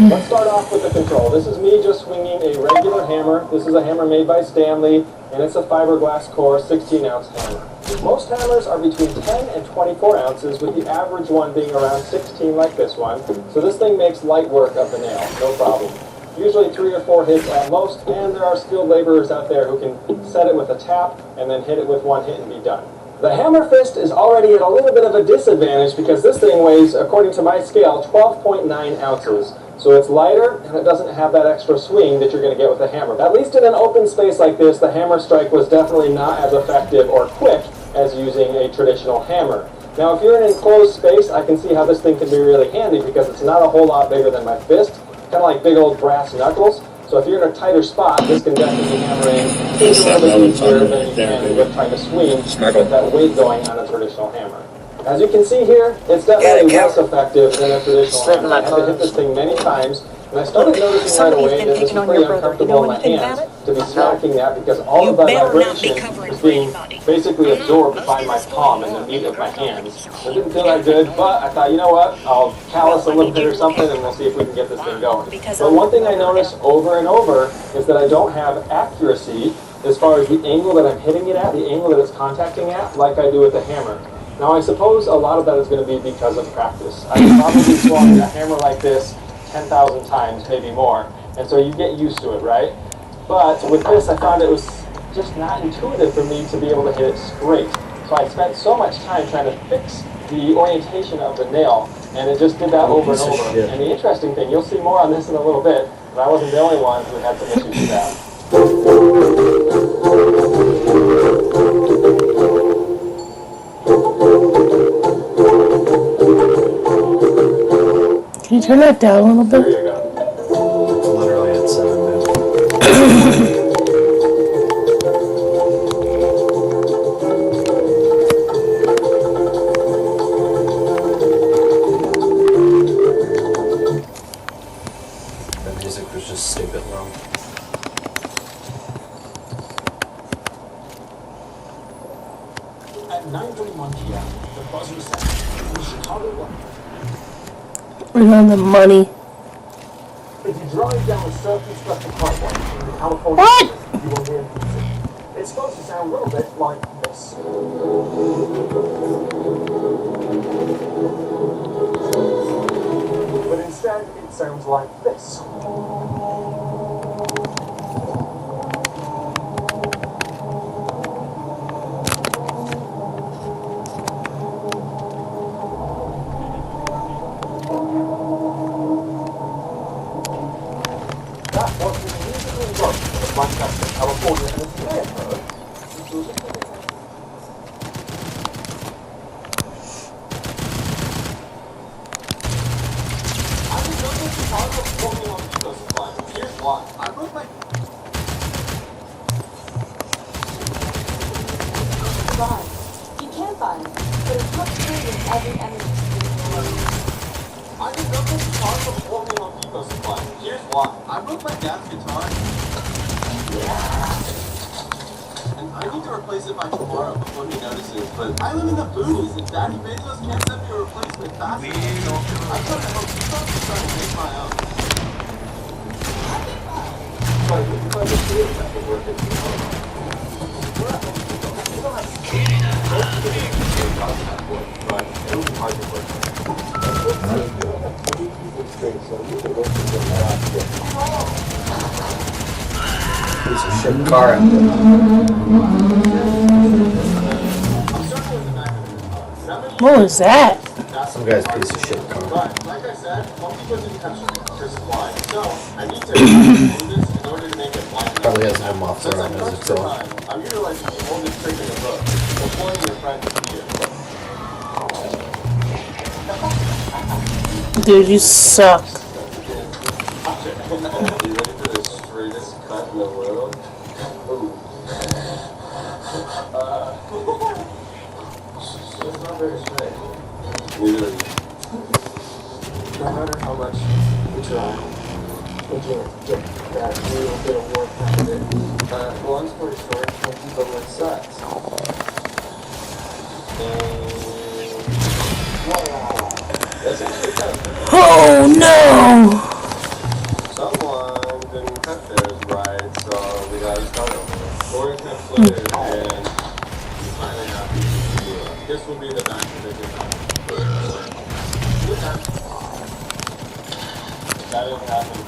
Let's start off with the control. This is me just swinging a regular hammer. This is a hammer made by Stanley, and it's a fiberglass core 16-ounce hammer. Most hammers are between 10 and 24 ounces, with the average one being around 16 like this one. So this thing makes light work of the nail, no problem. Usually 3 or 4 hits at most, and there are skilled laborers out there who can set it with a tap and then hit it with one hit and be done. The hammer fist is already at a little bit of a disadvantage because this thing weighs, according to my scale, 12.9 ounces. So it's lighter and it doesn't have that extra swing that you're going to get with a hammer. At least in an open space like this, the hammer strike was definitely not as effective or quick as using a traditional hammer. Now if you're in an enclosed space, I can see how this thing can be really handy because it's not a whole lot bigger than my fist, kind of like big old brass knuckles. So if you're in a tighter spot, this can definitely hammer in a little bit easier than you can with trying to swing with that weight going on a traditional hammer. As you can see here, it's definitely less effective than a traditional hammer. I had to hit this thing many times, and I started noticing right away that this was pretty uncomfortable in my hands to be smacking that because all of that vibration is being basically absorbed by my palm and the meat of my hands. It didn't feel that good, but I thought, you know what, I'll callus a little bit or something and we'll see if we can get this thing going. But one thing I noticed over and over is that I don't have accuracy as far as the angle that I'm hitting it at, the angle that it's contacting at, like I do with the hammer. Now I suppose a lot of that is going to be because of practice. I can probably swung a hammer like this 10,000 times, maybe more, and so you get used to it, right? But with this, I found it was just not intuitive for me to be able to hit it straight. So I spent so much time trying to fix the orientation of the nail, and it just did that over and over. And the interesting thing, you'll see more on this in a little bit, but I wasn't the only one who had some issues with that. Can you turn that down a little bit? There you go. Literally at 7 The music was just stupid low. At 9:31 p.m., the buzzer sounded in the Chicago. We're on the money. If you drive down self-destructive carport in the California What? you will hear music. It's supposed to sound a little bit like this. But instead, it sounds like this. Manchester, California, and it's may have heard. I didn't know this Chicago walking on eco supply. Here's why. I broke my Right. You can find it, but it's not true with every energy system. I didn't know this Chicago walking on eco supply. Here's why. I broke my dad's guitar. And I need to replace it by tomorrow before he notices, but I live in the boonies and Daddy Bezos can't send me a replacement fast enough, so I tried to help people to try to make my own. But if I just do it, that would work at Piece of shit car out there. What was that? Some guy's piece of shit car. But, like I said, multi goes into country supply. So, I need to do this in order to make it blind. Probably has no muffler on his itself. I'm utilizing the oldest trick in the book. Employing your friend to see it. Dude, you suck. You ready for the straightest cut in the world? Ooh. It's not very straight. Neither are you. No matter how much we try, we can't get that little bit of work out of it. Long story short, some people like sucks. And voila! That's actually kind of Oh no! someone didn't cut theirs right, so we gotta start over. 4 attempts later, and we finally got the this will be the back of the design. That didn't happen.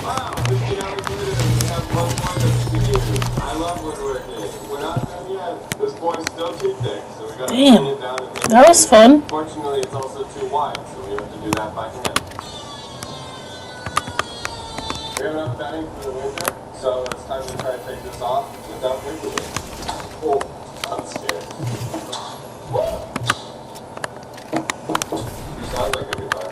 Wow, 15 hours later, we have 1 point of speed. I love woodworking. We're not done yet. This board's still too thick, so we gotta Damn. clean it down and make That was fun. Fortunately, it's also too wide, so we have to do that back again. We have enough batting for the winter, so it's time to try to take this off without wiggling. Oh, I'm scared. You sound like a guitar.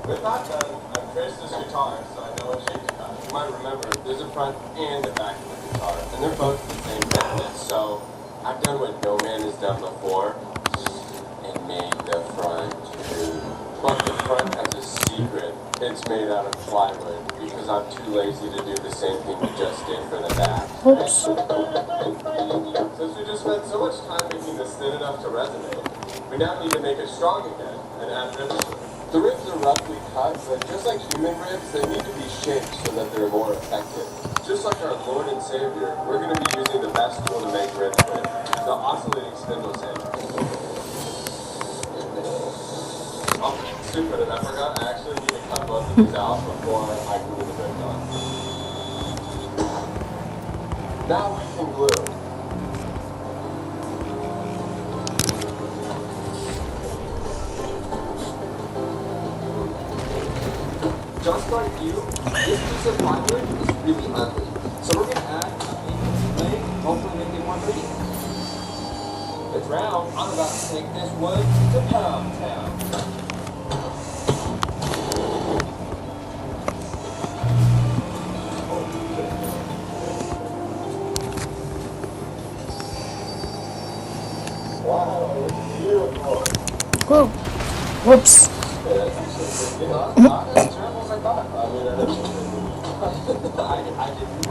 With that done, I've traced this guitar, so I know what shape to cut. You might remember, there's a front and a back of the guitar, and they're both the same thickness, so I've done what no man has done before, and made the front too. But the front has a secret. It's made out of plywood, because I'm too lazy to do the same thing we just did for the back. Oops. Since we just spent so much time making this thin enough to resonate, we now need to make it strong again and add ribs to it. The ribs are roughly cut, but just like human ribs, they need to be shaped so that they're more effective. Just like our Lord and Savior, we're going to be using the best tool to make ribs with, the oscillating spindle sander. Oh, stupid, and I forgot I actually need to cut both of these out before I glue the ribs on. Now we can glue. Just like you, this piece of plywood is really ugly. So we're gonna add a leg, hopefully make it more pretty. It's round. I'm about to take this wood to Pound Town. Wow, it's beautiful. Whoa. Whoops. Not as terrible as I thought. I mean, I didn't.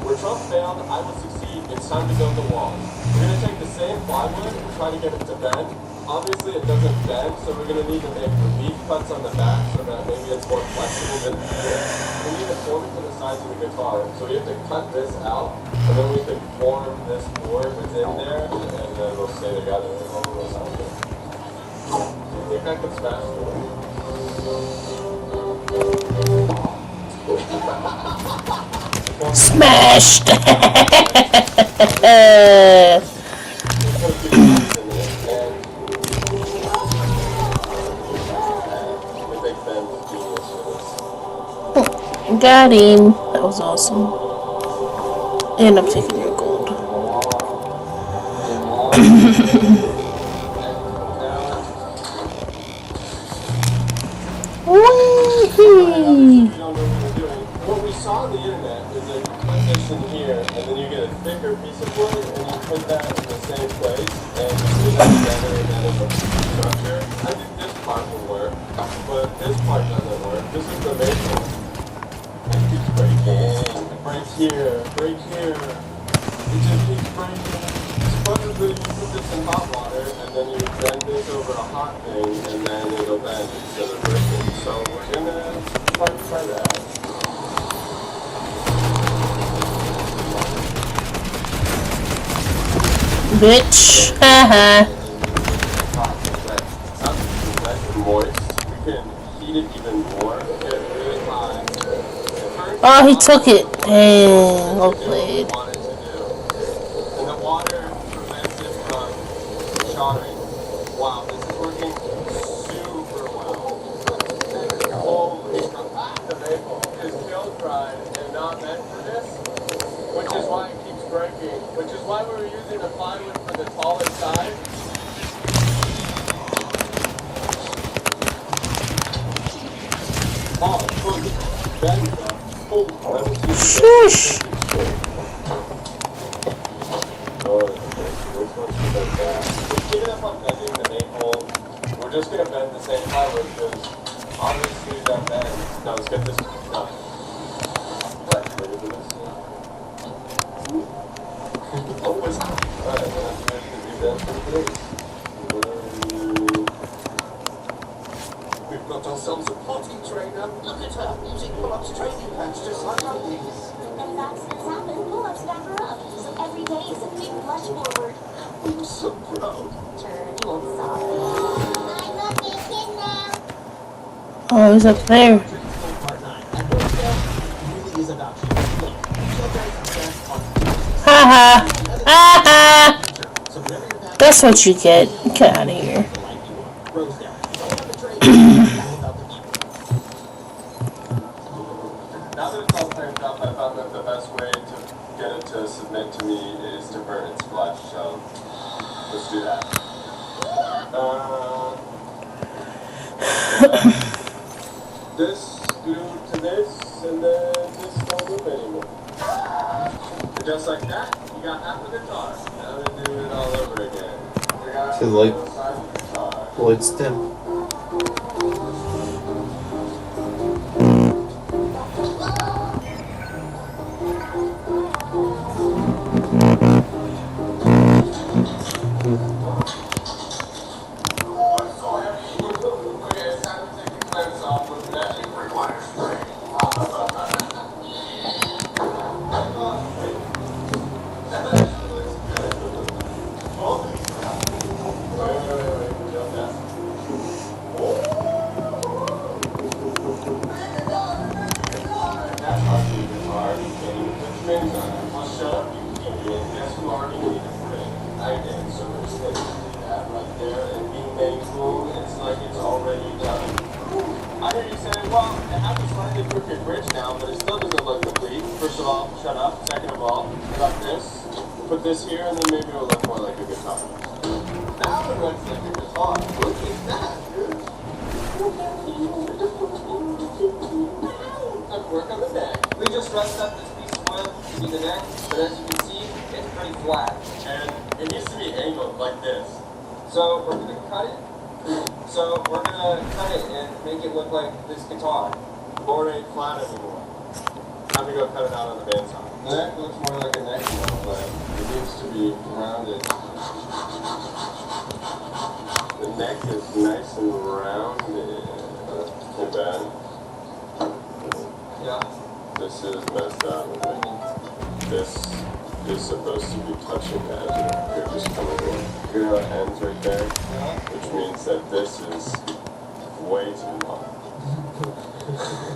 Where Trump failed, I will succeed. It's time to build the walls. We're going to take the same plywood and try to get it to bend. Obviously, it doesn't bend, so we're going to need to make relief cuts on the back so that maybe it's more flexible than this. We need to form it to the size of the guitar. So we have to cut this out, and then we can form this board within there, and then it'll stay together. And all will sound good. Do you think that could smash the wood? Smashed! Got him. That was awesome. And I'm taking your gold. Wee-hee. What we saw on the internet is that you put this in here, and then you get a thicker piece of wood, and you put that in the same place, and you put that together, and then it's a structure. I think this part will work, but this part doesn't work. This is the maple. It keeps breaking. It breaks here. Break here. It just keeps breaking. Supposedly, you put this in hot water, and then you bend this over a hot thing, and then it'll bend instead of breaking. So we're gonna try that. Bitch. Haha. Moist. We can heat it even more. Get it really high. Oh, he took it. Dang. Well played. And the water prevents it from charring. Wow, this is working super well. Holy crap. The maple is kiln dried and not meant for this, which is why it keeps breaking, which is why we were using the plywood for the taller side. Oh, there you go. Shush. Give it up on bending the maple. We're just gonna bend the same plywood because obviously that bends. Now let's get this done. Alright, then I'm ready to do that for the base. We've got ourselves a potty trainer. Look at her using pull-ups training pants just like I did. And accidents happen, pull-ups back her up. So every day is a big rush forward. I'm so proud. Turn, you won't stop. I'm not a kid now. Oh, he's up there. Haha. Haha. That's what you get. Get out of here. Now that it's all cleaned up, I found that the best way to get it to submit to me is to burn its flesh, so let's do that. This glued to this, and then this won't move anymore. And just like that, you got half a guitar. Now to do it all over again. We got To like the side of the guitar. lights dim. Put this here, and then maybe it'll look more like a guitar. Now it looks like a guitar. Look at that, dude. Let's work on the neck. We just dressed up this piece of wood to be the neck, but as you can see, it's pretty flat. And it needs to be angled like this. So we're going to cut it. So we're going to cut it and make it look like this guitar. Board ain't flat anymore. Time to go cut it out on the bandsaw. The neck looks more like a neck now, but it needs to be rounded. The neck is nice and rounded. Too bad. Yeah. This is messed up. This is supposed to be touching the edge of here, just coming in. You know how it ends right there? Yeah. Which means that this is way too long.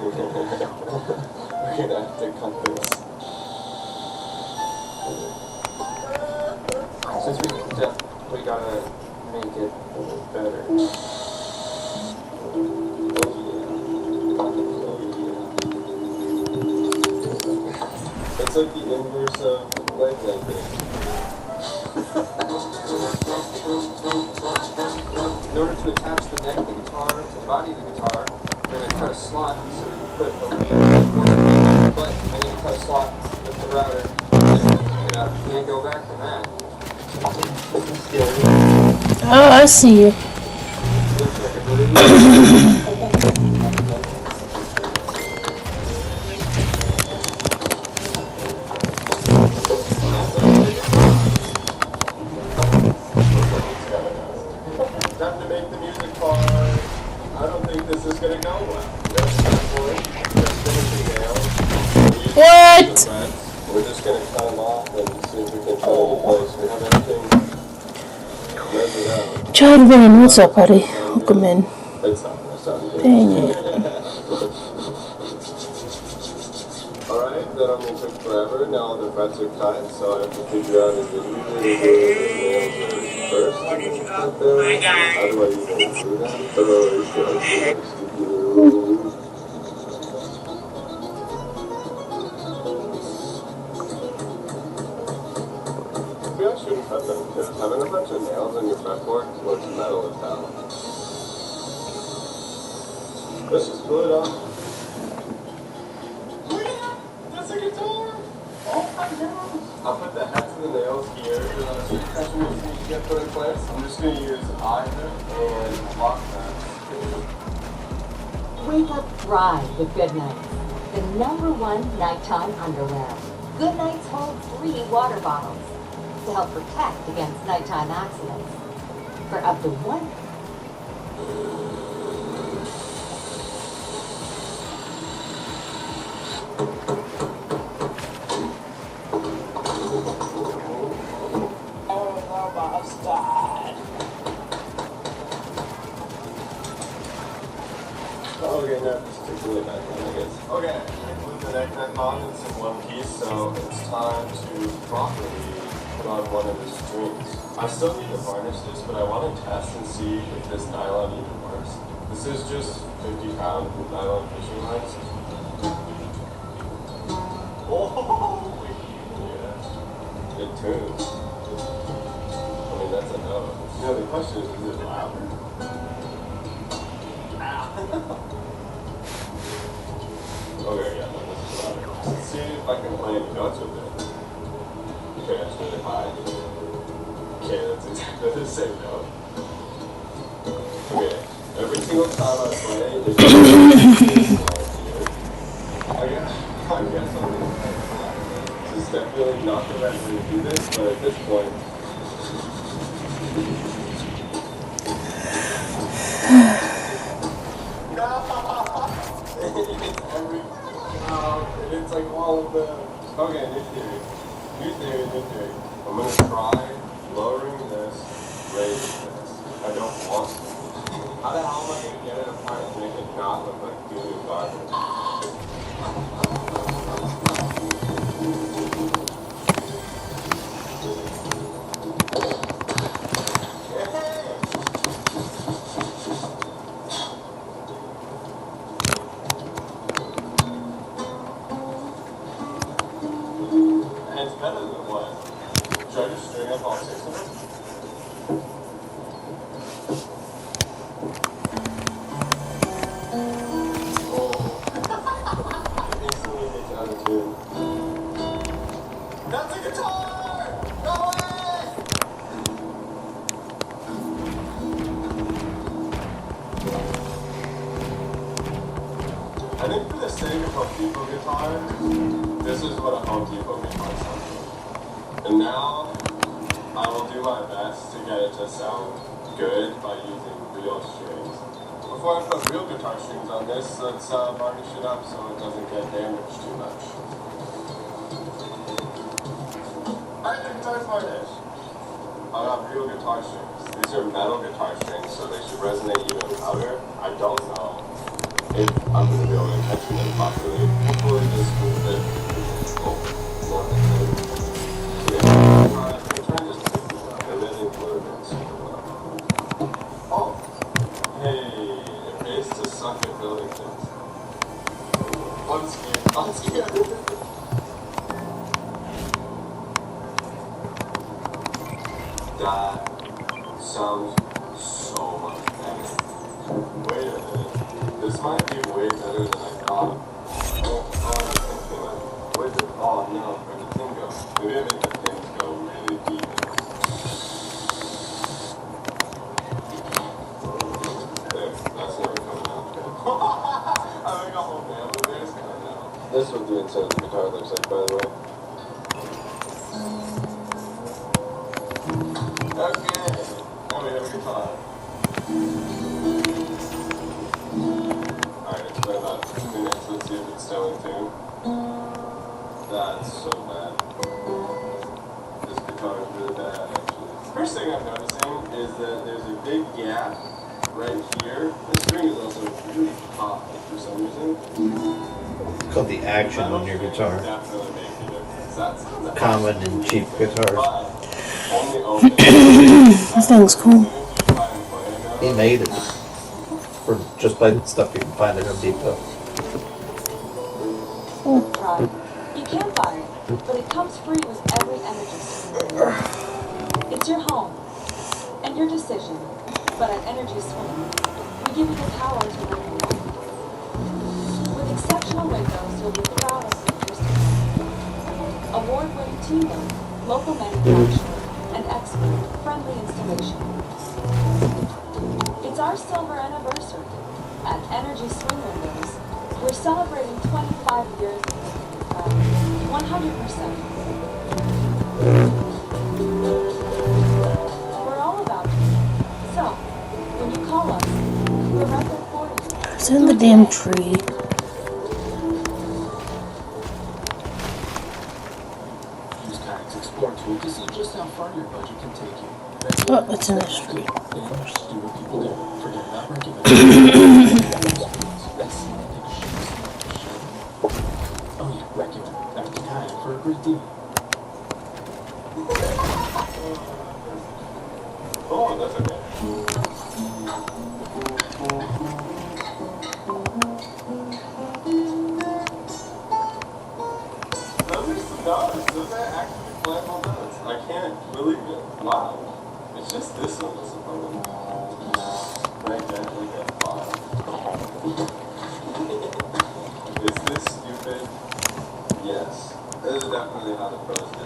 We're gonna have to cut this. Since we gotta make it better. It's like the inverse of leg lengthening. In order to attach the neck of the guitar to the body of the guitar, you're going to cut a slot so you put a lead but and then you cut a slot with the router. You can't go back from that. Oh, I see you. Looks like a blue. Time to make the music part. I don't think this is gonna go well. Just finishing nails. What? We're just gonna cut them off and see if we can put it in place. We have everything measured out. Try to run what's up, buddy. Hook 'em in. It's not good. Dang it. Alright, that only took forever. Now all the frets are cut, so I have to figure out if the nails are first. How do I even do that? Maybe I shouldn't cut them, because having a bunch of nails on your fretboard looks metal as hell. Let's just pull it off. That's a guitar! Oh my god! I'll put the heads of the nails here for those pressures need to get put in place. I'm just going to use iron and block that. Wake up dry with Good Nights, the #1 nighttime underwear. Good Nights hold 3 water bottles to help protect against nighttime accidents. For up to 1. Okay, now just stick to the neck, I guess. Okay, I glued the neck on. It's in one piece, so it's time to properly put on one of the strings. I still need to varnish this, but I want to test and see if this nylon even works. This is just 50-pound nylon fishing lines. Oh, yeah. It tunes. I mean, that's a note. You know, the question is it louder? Okay, yeah, no, this is louder. Let's see if I can play any notes with it. Okay, that's really high. Okay, that's exactly the same note. Okay, every single time I play, it's I guess I'm this is definitely not the right way to do this, but at this point, it's like all of the... Okay, new theory. I'm gonna try lowering this, raising this. I don't want to. How the hell am I gonna get it apart and make it not look like doo-doo garbage? It's better than what? Should I just string up all 6 of them? Oh. It instantly gets out of tune. That's a guitar! No way! I think for the sake of Home Depot guitars, this is what a Home Depot guitar sounds like. And now, I will do my best to get it to sound good by using real strings. Before I put real guitar strings on this, let's varnish it up so it doesn't get damaged too much. Alright, the guitar's varnished. I got real guitar strings. These are metal guitar strings, so they should resonate even louder. I don't know if I'm going to be able to catch them properly. Hopefully this will fit. Oh, not that good. Yeah, I'm trying to just pick these up. And then it blurred in super well. Oh, hey, it pays to suck at building things. Once again. sounds so much better. Wait a minute. This might be way better than I thought. Oh no, where'd the pin go? Maybe I make the pins go really deep. There, that's never coming out. I think a whole family there's coming out. This is what the inside of the guitar looks like, by the way. Okay, now we have a guitar. Alright, it's been about 2 minutes. Let's see if it's selling too. That's so bad. This guitar is really bad, actually. First thing I'm noticing is that there's a big gap right here. The string is also really hot for some reason. It's called the action on your guitar. Definitely makes a difference. That's Common and cheap guitars. That thing's cool. He made it. For just by the stuff you can find at Home Depot. Right. You can buy it, but it comes free with every energy swim. It's your home and your decision, but at Energy Swim, we give you the power to make it happen. With exceptional windows, you'll be proud of your system. Award-winning teamwork, local manufacturing, and expert friendly installation. It's our silver anniversary. At Energy Swim Windows, we're celebrating 25 years. 100%. We're all about you. So, when you call us, we're right there for you. It's in the damn tree. Use Kayak's Explore tool to see just how far your budget can take you. Oh, it's in this tree. Do what people do. Forget about breaking Oh yeah, regular. That's the kayak for a great deal. Oh, that's okay. Those are some dogs. Those are actually flammable dogs. I can't believe it. Wow. It's just this one that's the problem. Right there, look at the bottom. Is this stupid? Yes. This is definitely how the pros do it.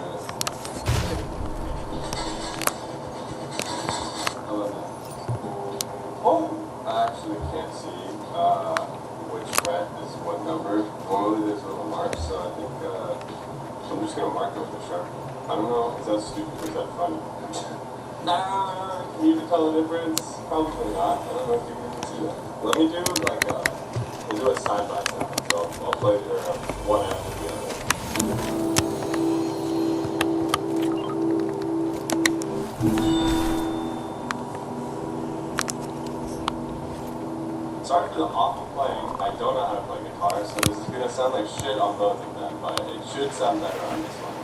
How about that? Oh! I actually can't see which fret is what number. Normally there's little marks, so I think I'm just gonna mark it with a Sharpie. I don't know, is that stupid or is that funny? Nah, can you tell the difference? Probably not. I don't know if you can see that. Let me do like we'll do it side by side. So I'll play one after the other. Sorry for the awful playing. I don't know how to play guitar, so this is gonna sound like shit on both of them, but it should sound better on this one.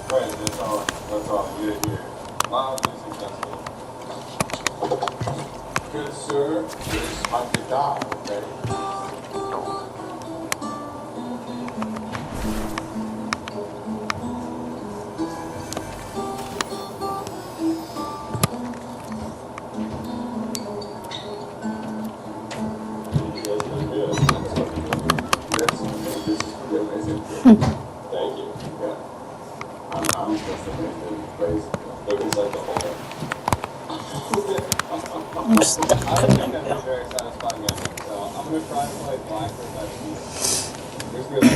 Right, that's all good here. Mildly successful. Good sir, here's my guitar, okay? Thank you. Yeah. I'm just thinking crazy. Look inside the hole. I'm stuck. I don't think that's a very satisfying ending, so I'm gonna try and play black for that piece. There's really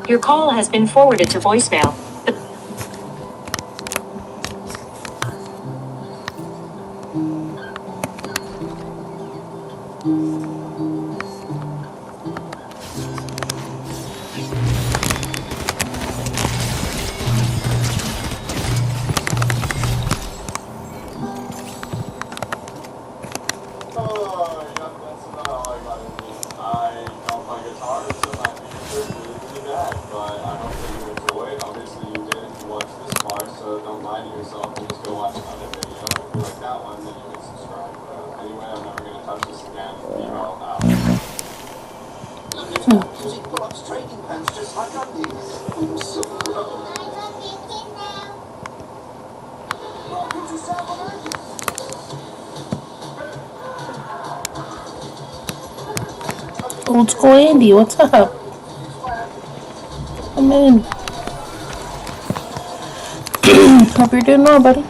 Your call has been forwarded to voicemail. Oh, yeah, that's about all I got in me. I don't play guitar, so my future is really bad, but I hope that you enjoyed. Obviously you did if you watched this far, so don't lie to yourself and just go watch another video. If you like that one, then you can subscribe. Anyway, I'm never going to touch this again. Be well out. Look at that, using pull-ups training pants just like I did. I'm so proud. Welcome to South America. Old school Andy, what's up? Come in. Hope you're doing well, buddy.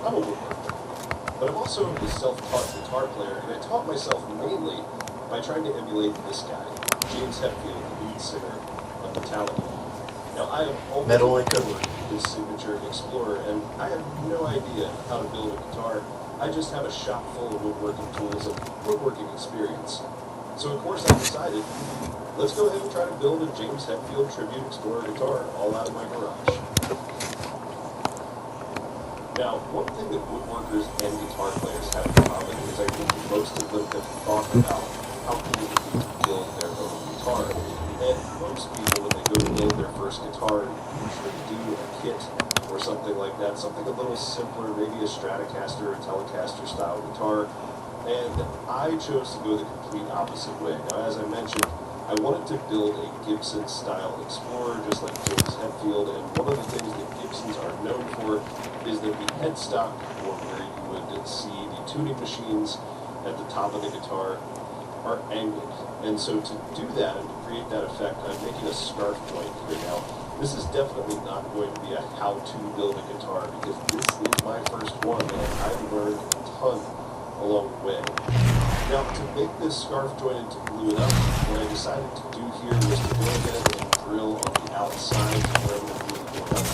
I'm a woodworker, but I'm also a self-taught guitar player, and I taught myself mainly by trying to emulate this guy, James Hetfield, the lead singer of Metallica. Now, I have always Metal like a wood. his signature Explorer, and I have no idea how to build a guitar. I just have a shop full of woodworking tools and woodworking experience. So of course I decided, let's go ahead and try to build a James Hetfield Tribute Explorer guitar all out of my garage. Now, one thing that woodworkers and guitar players have in common is I think most of them have thought about how people can build their own guitar. And most people, when they go to build their first guitar, usually do a kit or something like that, something a little simpler, maybe a Stratocaster or Telecaster style guitar. And I chose to go the complete opposite way. Now, as I mentioned, I wanted to build a Gibson style Explorer just like James Hetfield, and one of the things that Gibsons are known for is that the headstock, or where you would see the tuning machines at the top of the guitar, are angled. And so to do that and to create that effect, I'm making a scarf joint here now. This is definitely not going to be a how-to build a guitar, because this is my first one, and I've learned a ton along the way. Now, to make this scarf joint and to glue it up, what I decided to do here was to go ahead and drill on the outside where I'm going to glue it up.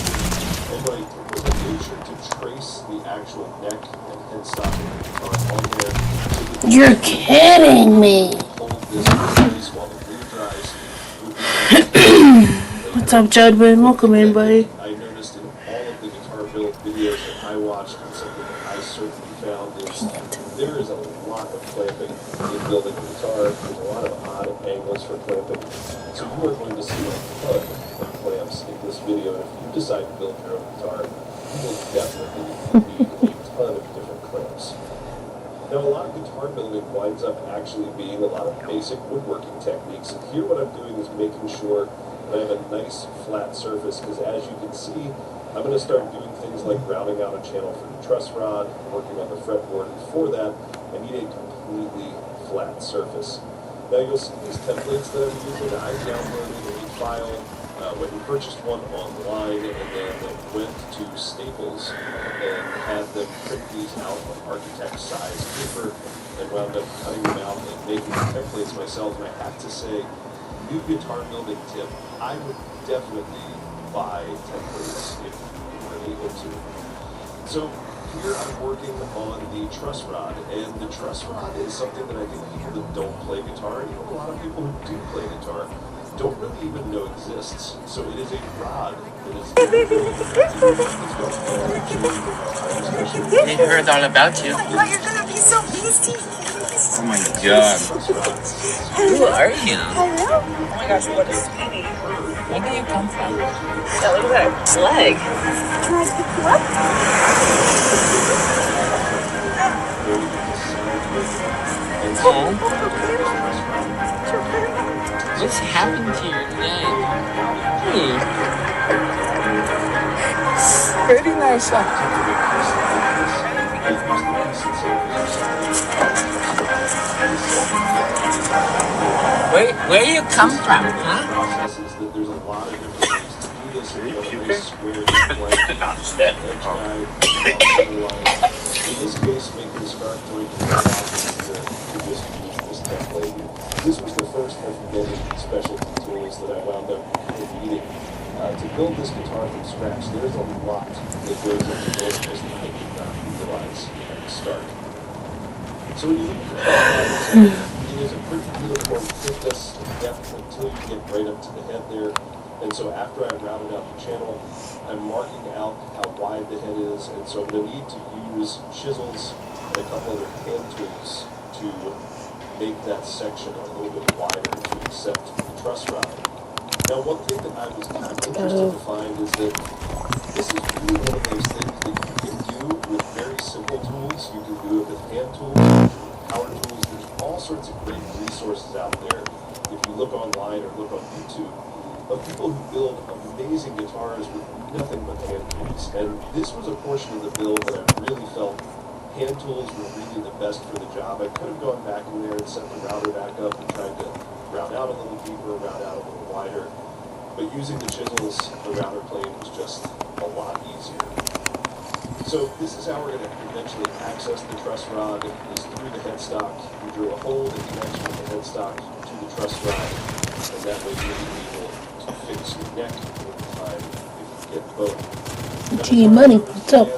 And what I did was I made sure to trace the actual neck and headstock of the guitar on there. So You're kidding me. Hold this in place while the glue dries. What's up, Judman? Welcome in, buddy. I noticed in all of the guitar build videos that I watched, and something that I certainly found is there is a lot of clamping in building a guitar. There's a lot of odd angles for clamping. So you are going to see a ton of clamps in this video. And if you decide to build your own guitar, you will definitely need a ton of different clamps. Now, a lot of guitar building winds up actually being a lot of basic woodworking techniques. And here what I'm doing is making sure that I have a nice flat surface, because as you can see, I'm going to start doing things like routing out a channel for the truss rod, working on the fretboard, and for that, I need a completely flat surface. Now you'll see these templates that I'm using. I downloaded a file, went and purchased one online, and then went to Staples and had them print these out on architect size paper, and wound up cutting them out and making the templates myself. And I have to say, new guitar building tip, I would definitely buy templates if you're really into it. So here I'm working on the truss rod, and the truss rod is something that I think people that don't play guitar, and even a lot of people who do play guitar, don't really even know exists. So it is a rod that is They heard all about you. Oh, you're gonna be so beastie. Oh my god. Who are you? Hello? Oh my gosh, what is Speedy? Where do you come from? Yeah, look at that leg. Can I pick you up? Oh. What's happened to your leg? Pretty nice. Where you come from, huh? There's a lot of different ways to do this. Square, blank, edge guide, in this case, making the start joint to just use this template. This was the first of many specialty tools that I wound up needing to build this guitar from scratch. There's a lot that goes into building this that I did not utilize at the start. So when you look at the it is a pretty uniform thickness and depth until you get right up to the head there. And so after I routed out the channel, I'm marking out how wide the head is, and so I'm going to need to use chisels and a couple other hand tools to make that section a little bit wider to accept the truss rod. Now, one thing that I was kind of interested to find is that this is really one of those things that you can do with very simple tools. You can do it with hand tools, power tools. There's all sorts of great resources out there. If you look online or look on YouTube, of people who build amazing guitars with nothing but hand tools. And this was a portion of the build that I really felt hand tools were really the best for the job. I could have gone back in there and set the router back up and tried to route out a little deeper, route out a little wider. But using the chisels, the router plane was just a lot easier. So this is how we're going to eventually access the truss rod, is through the headstock. We drill a hole that connects from the headstock to the truss rod, and that way you'll be able to fix your neck over time if you get both. G Money, what's up?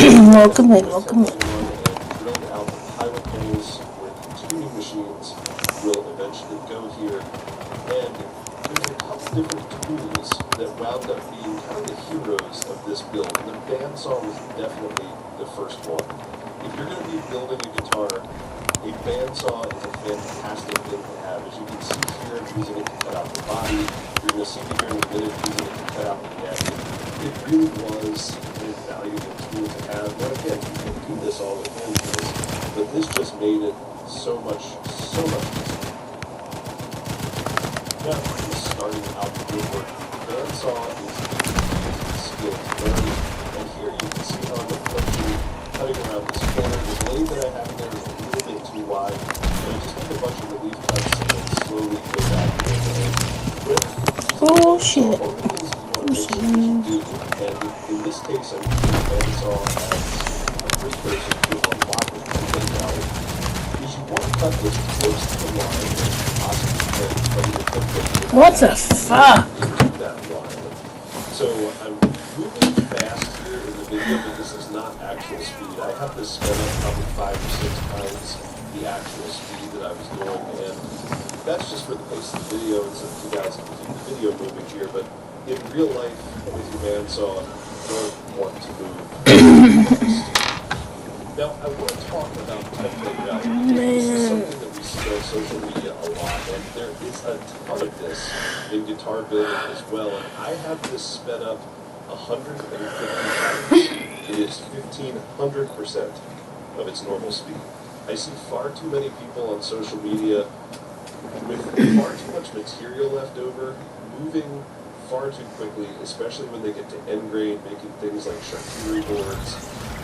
Welcome in, welcome in. Drilled out the pilot holes where the tuning machines will eventually go here. And there's a couple different tools that wound up being kind of the heroes of this build. And the bandsaw was definitely the first one. If you're going to be building a guitar, a bandsaw is a fantastic thing to have. As you can see here, I'm using it to cut out the body. You're going to see me here in a minute using it to cut out the neck. It really was a valuable tool to have. Now again, you can do this all with hand tools, but this just made it so much easier. Now, just starting out the woodwork, the bandsaw is a skill to learn. And here you can see how I'm approaching cutting around this corner. The blade that I have in there is a little bit too wide, and I just make a bunch of relief cuts and then slowly go back and Oh shit. and in this case, I'm using the bandsaw as a precursor to unlock the template out. Is you want to cut this close to the line as you possibly can from your template. What the fuck? That line. So I'm moving fast here in the video, but this is not actual speed. I have this sped up probably 5 or 6 times the actual speed that I was doing, and that's just for the pace of the video, and so you guys can keep the video moving here, but in real life, with your bandsaw, you don't want to move. Now, I want to talk about template routing. This is something that we see on social media a lot, and there is a ton of this in guitar building as well, and I have this sped up 150 times. It is 1,500% of its normal speed. I see far too many people on social media with far too much material left over, moving far too quickly, especially when they get to end grade, making things like charcuterie boards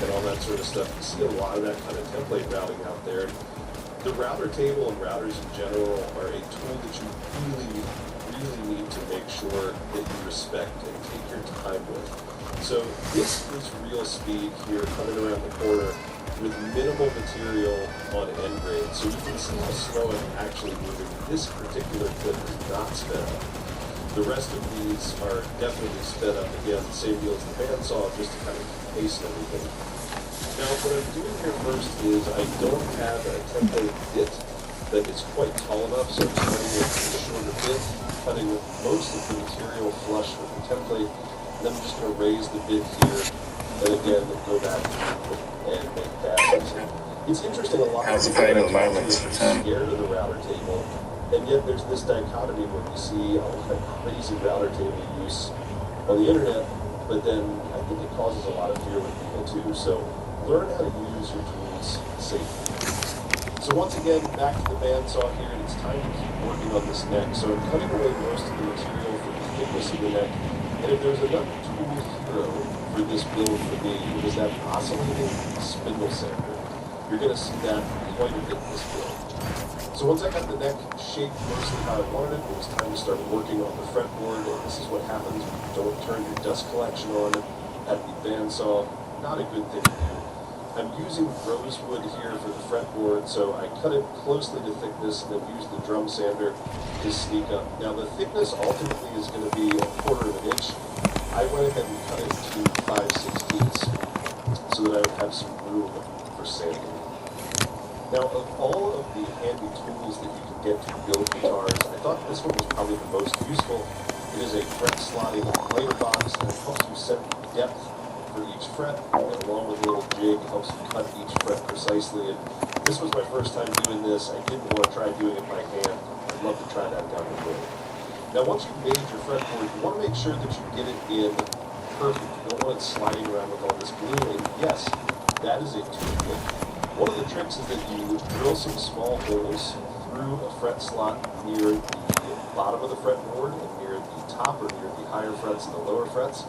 and all that sort of stuff. You see a lot of that kind of template routing out there. The router table and routers in general are a tool that you really need to make sure that you respect and take your time with. So this is real speed here coming around the corner with minimal material on end grade. So you can see how slow I'm actually moving. This particular clip is not sped up. The rest of these are definitely sped up. Again, same deal as the bandsaw, just to kind of pace everything. Now, what I'm doing here first is I don't have a template bit that it's quite tall enough, so I'm cutting with a shorter bit, cutting with most of the material flush with the template, and then I'm just going to raise the bit here, and again, go back and make passes. It's interesting, a lot of people are scared of the router table, and yet there's this dichotomy where we see a lot of crazy router table use on the internet, but then I think it causes a lot of fear with people too, so learn how to use your tools safely. So once again, back to the bandsaw here, and it's time to keep working on this neck. So I'm cutting away most of the material for the thickness of the neck, and if there's another tool hero for this build for me, it is that oscillating spindle sander. You're going to see that quite a bit in this build. So once I got the neck shaped mostly how I wanted it was time to start working on the fretboard, and this is what happens when you don't turn your dust collection on at the bandsaw. Not a good thing to do. I'm using rosewood here for the fretboard, so I cut it closely to thickness and then use the drum sander to sneak up. Now the thickness ultimately is going to be 1/4 inch. I went ahead and cut it to 5/16 so that I would have some room for sanding. Now of all of the handy tools that you can get to build guitars, I thought this one was probably the most useful. It is a fret slotting plater box that helps you set the depth for each fret, and along with a little jig helps you cut each fret precisely. And this was my first time doing this. I didn't want to try doing it by hand. I'd love to try that down the road. Now once you've made your fretboard, you want to make sure that you get it in perfect. You don't want it sliding around with all this glue. And yes, that is a toothpick. One of the tricks is that you drill some small holes through a fret slot near the bottom of the fretboard and near the top or near the higher frets and the lower frets.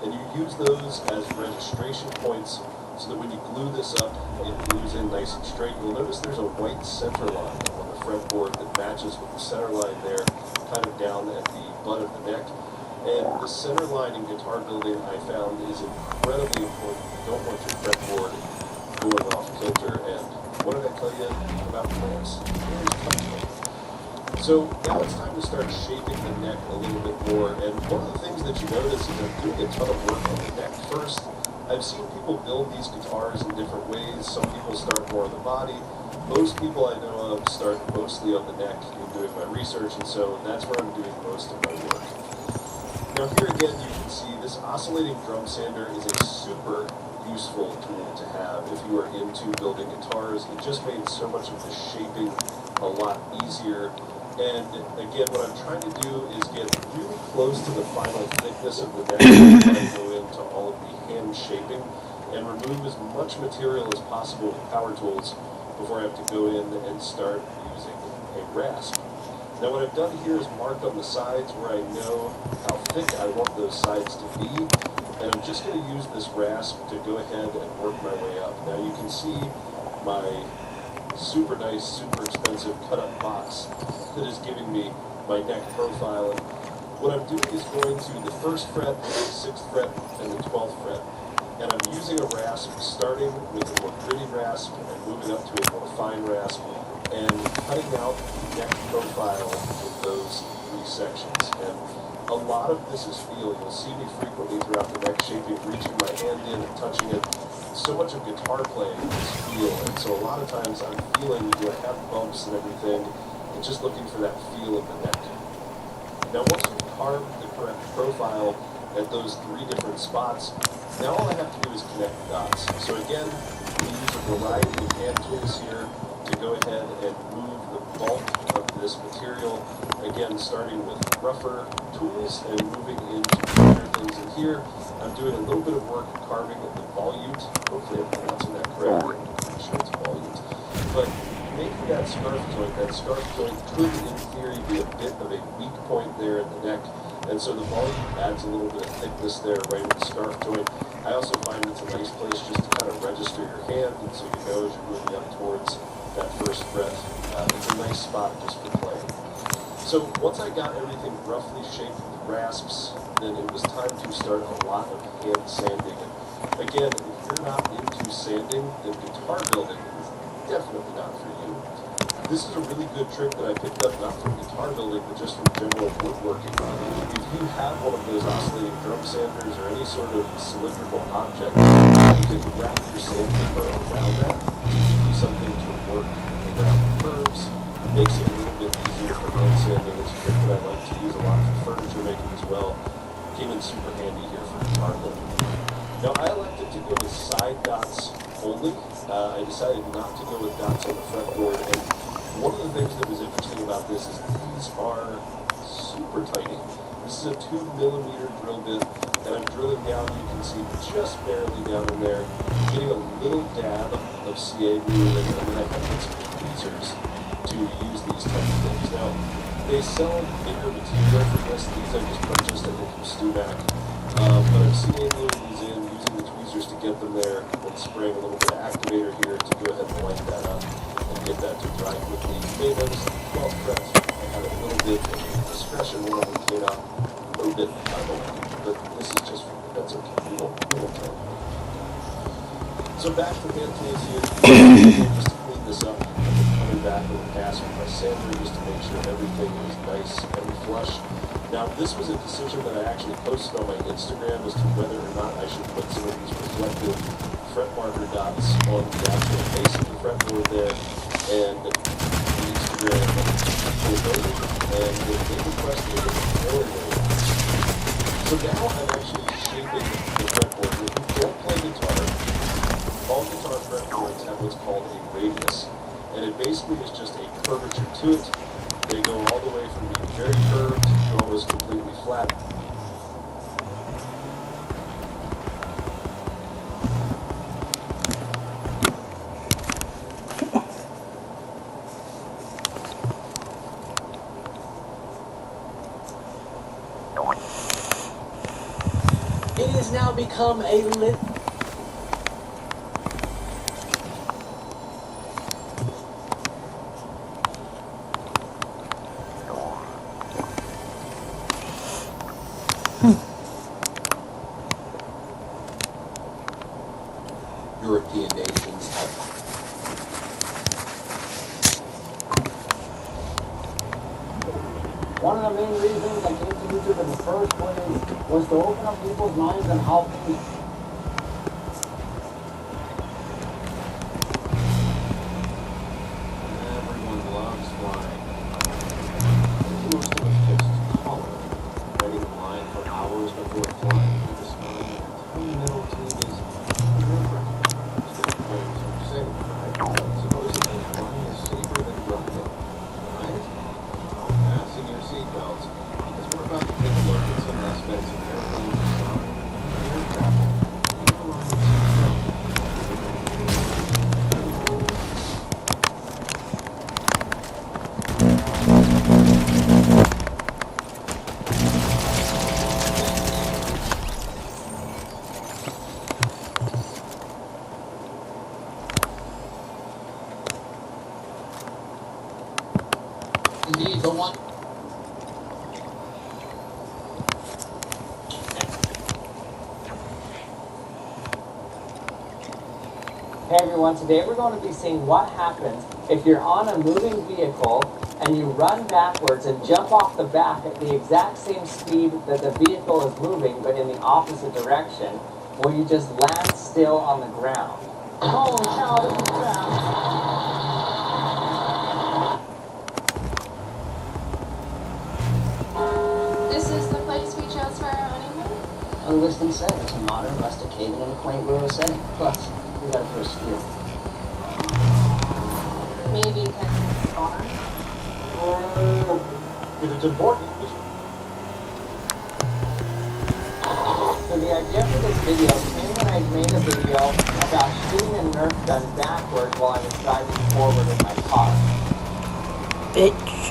And you use those as registration points so that when you glue this up, it glues in nice and straight. You'll notice there's a white center line on the fretboard that matches with the center line there, kind of down at the butt of the neck. And the center line in guitar building, I found, is incredibly important. You don't want your fretboard going off kilter. And what did I tell you about clamps? So now it's time to start shaping the neck a little bit more, and one of the things that you notice is I'm doing a ton of work on the neck first. I've seen people build these guitars in different ways. Some people start more on the body. Most people I know of start mostly on the neck in doing my research, and so that's where I'm doing most of my work. Now here again you can see this oscillating drum sander is a super useful tool to have if you are into building guitars. It just made so much of the shaping a lot easier. And again, what I'm trying to do is get really close to the final thickness of the neck before I go into all of the hand shaping and remove as much material as possible with power tools before I have to go in and start using a rasp. Now what I've done here is marked on the sides where I know how thick I want those sides to be, and I'm just going to use this rasp to go ahead and work my way up. Now you can see my super nice, super expensive cut-up box that is giving me my neck profile. And what I'm doing is going to the 1st fret, the 6th fret, and the 12th fret. And I'm using a rasp, starting with a more gritty rasp and moving up to a more fine rasp, and cutting out the neck profile with those 3 sections. And a lot of this is feel. You'll see me frequently throughout the neck shaping, reaching my hand in and touching it. So much of guitar playing is feel, and so a lot of times I'm feeling, do I have bumps and everything, and just looking for that feel of the neck. Now once we've carved the correct profile at those 3 different spots, now all I have to do is connect the dots. So again, we use a variety of hand tools here to go ahead and move the bulk of this material, again starting with rougher tools and moving into finer things in here. I'm doing a little bit of work carving the volute. Hopefully I'm pronouncing that correctly. I'm pretty sure it's volute. But making that scarf joint could, in theory, be a bit of a weak point there in the neck. And so the volute adds a little bit of thickness there right at the scarf joint. I also find it's a nice place just to kind of register your hand, and so you know as you're moving up towards that 1st fret. It's a nice spot just for playing. So once I got everything roughly shaped with rasps, then it was time to start a lot of hand sanding. And again, if you're not into sanding, then guitar building is definitely not for you. This is a really good trick that I picked up not from guitar building, but just from general woodworking. If you have one of those oscillating drum sanders or any sort of cylindrical object, you can wrap your sandpaper around that to give you something to work around the curves. only. I decided not to go with dots on the fretboard, and one of the things that was interesting about this is these are super tiny. This is a 2mm drill bit, and I'm drilling down, you can see just barely down in there, getting a little dab of CA glue, and then I have some tweezers to use these type of things. Now, they sell bigger material for this. These I just purchased, I think, from Stumac. But I'm CA gluing these in, using the tweezers to get them there, and spraying a little bit of activator here to go ahead and light that up and get that to dry quickly. You may notice 12 frets, I had a little bit of discretion when I came out, a little bit out of the way, but this is just, that's okay, we won't tell. So back to hand tools here, just to clean this up, I'm coming back with a pass with my sander just to make sure everything is nice and flush. Now, this was a decision that I actually posted on my Instagram as to whether or not I should put some of these reflective fret marker dots on the actual face of the fretboard there, and the Instagram pulled over, and they requested it really, really nice. So now I'm actually shaping the fretboard. If you don't play guitar, all guitar fretboards have what's called a radius, and it basically is just a curvature to it. They go all the way from being very curved to almost completely flat. It has now become a lit. European nations have One of the main reasons I came to YouTube in the first place was to open up people's minds on how things. Everyone loves flying. Most of us just call it. Waiting in line for hours before flying through the sky. Tiny metal tube is nerve-wracking. Still planes are safe, right? Supposedly flying is safer than driving, right? Fasten your seatbelts, because we're about to take a look at some aspects of airplane design and air travel. Indeed, but one. Hey everyone, today we're going to be seeing what happens if you're on a moving vehicle and you run backwards and jump off the back at the exact same speed that the vehicle is moving but in the opposite direction, or you just land still on the ground. Holy cow, this is fast! This is the place we chose for our honeymoon? The listing said it's a modern, rusticated, and quaint rural setting. Plus, we got it for a steal. Maybe because it's far. If it's important, So the idea for this video came when I made a video about shooting a Nerf gun backwards while I was driving forward in my car. Bitch.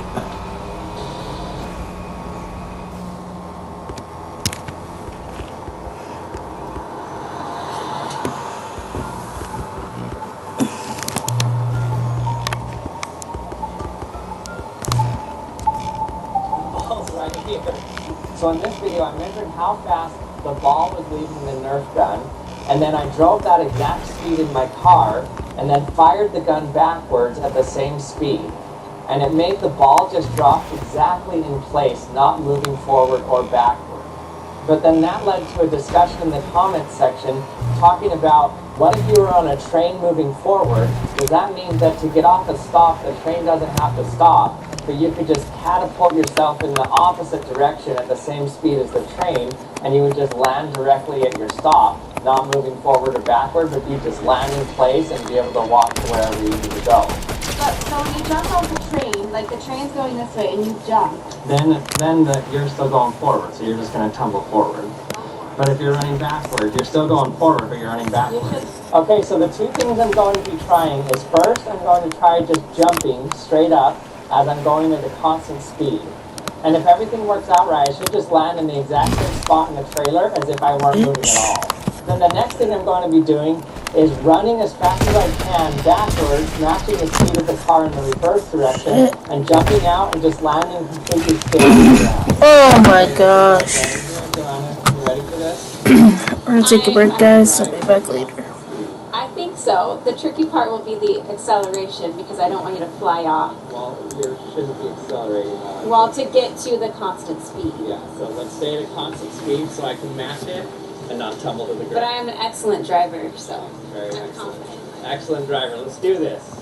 Right here. So in this video, I measured how fast the ball was leaving the Nerf gun, and then I drove that exact speed in my car, and then fired the gun backwards at the same speed. And it made the ball just drop exactly in place, not moving forward or backward. But then that led to a discussion in the comments section talking about, what if you were on a train moving forward? Does that mean that to get off a stop, the train doesn't have to stop, but you could just catapult yourself in the opposite direction at the same speed as the train, and you would just land directly at your stop? not moving forward or backward, but you just land in place and be able to walk to wherever you need to go. But so when you jump off the train, like the train's going this way and you jump. Then you're still going forward, so you're just going to tumble forward. But if you're running backward, you're still going forward, but you're running backward. Okay, so the two things I'm going to be trying is first I'm going to try just jumping straight up as I'm going at a constant speed. And if everything works out right, I should just land in the exact same spot in the trailer as if I weren't moving at all. Then the next thing I'm going to be doing is running as fast as I can backwards, matching the speed of the car in the reverse direction, and jumping out and just landing completely still on the ground. Oh my gosh. You ready for this? I'm gonna take a break, guys. I'll be back later. I think so. The tricky part will be the acceleration because I don't want you to fly off. Well, you shouldn't be accelerating now. Well, to get to the constant speed. Yeah, so let's stay at a constant speed so I can match it and not tumble to the ground. But I am an excellent driver, so Very I'm excellent. confident. Excellent driver. Let's do this.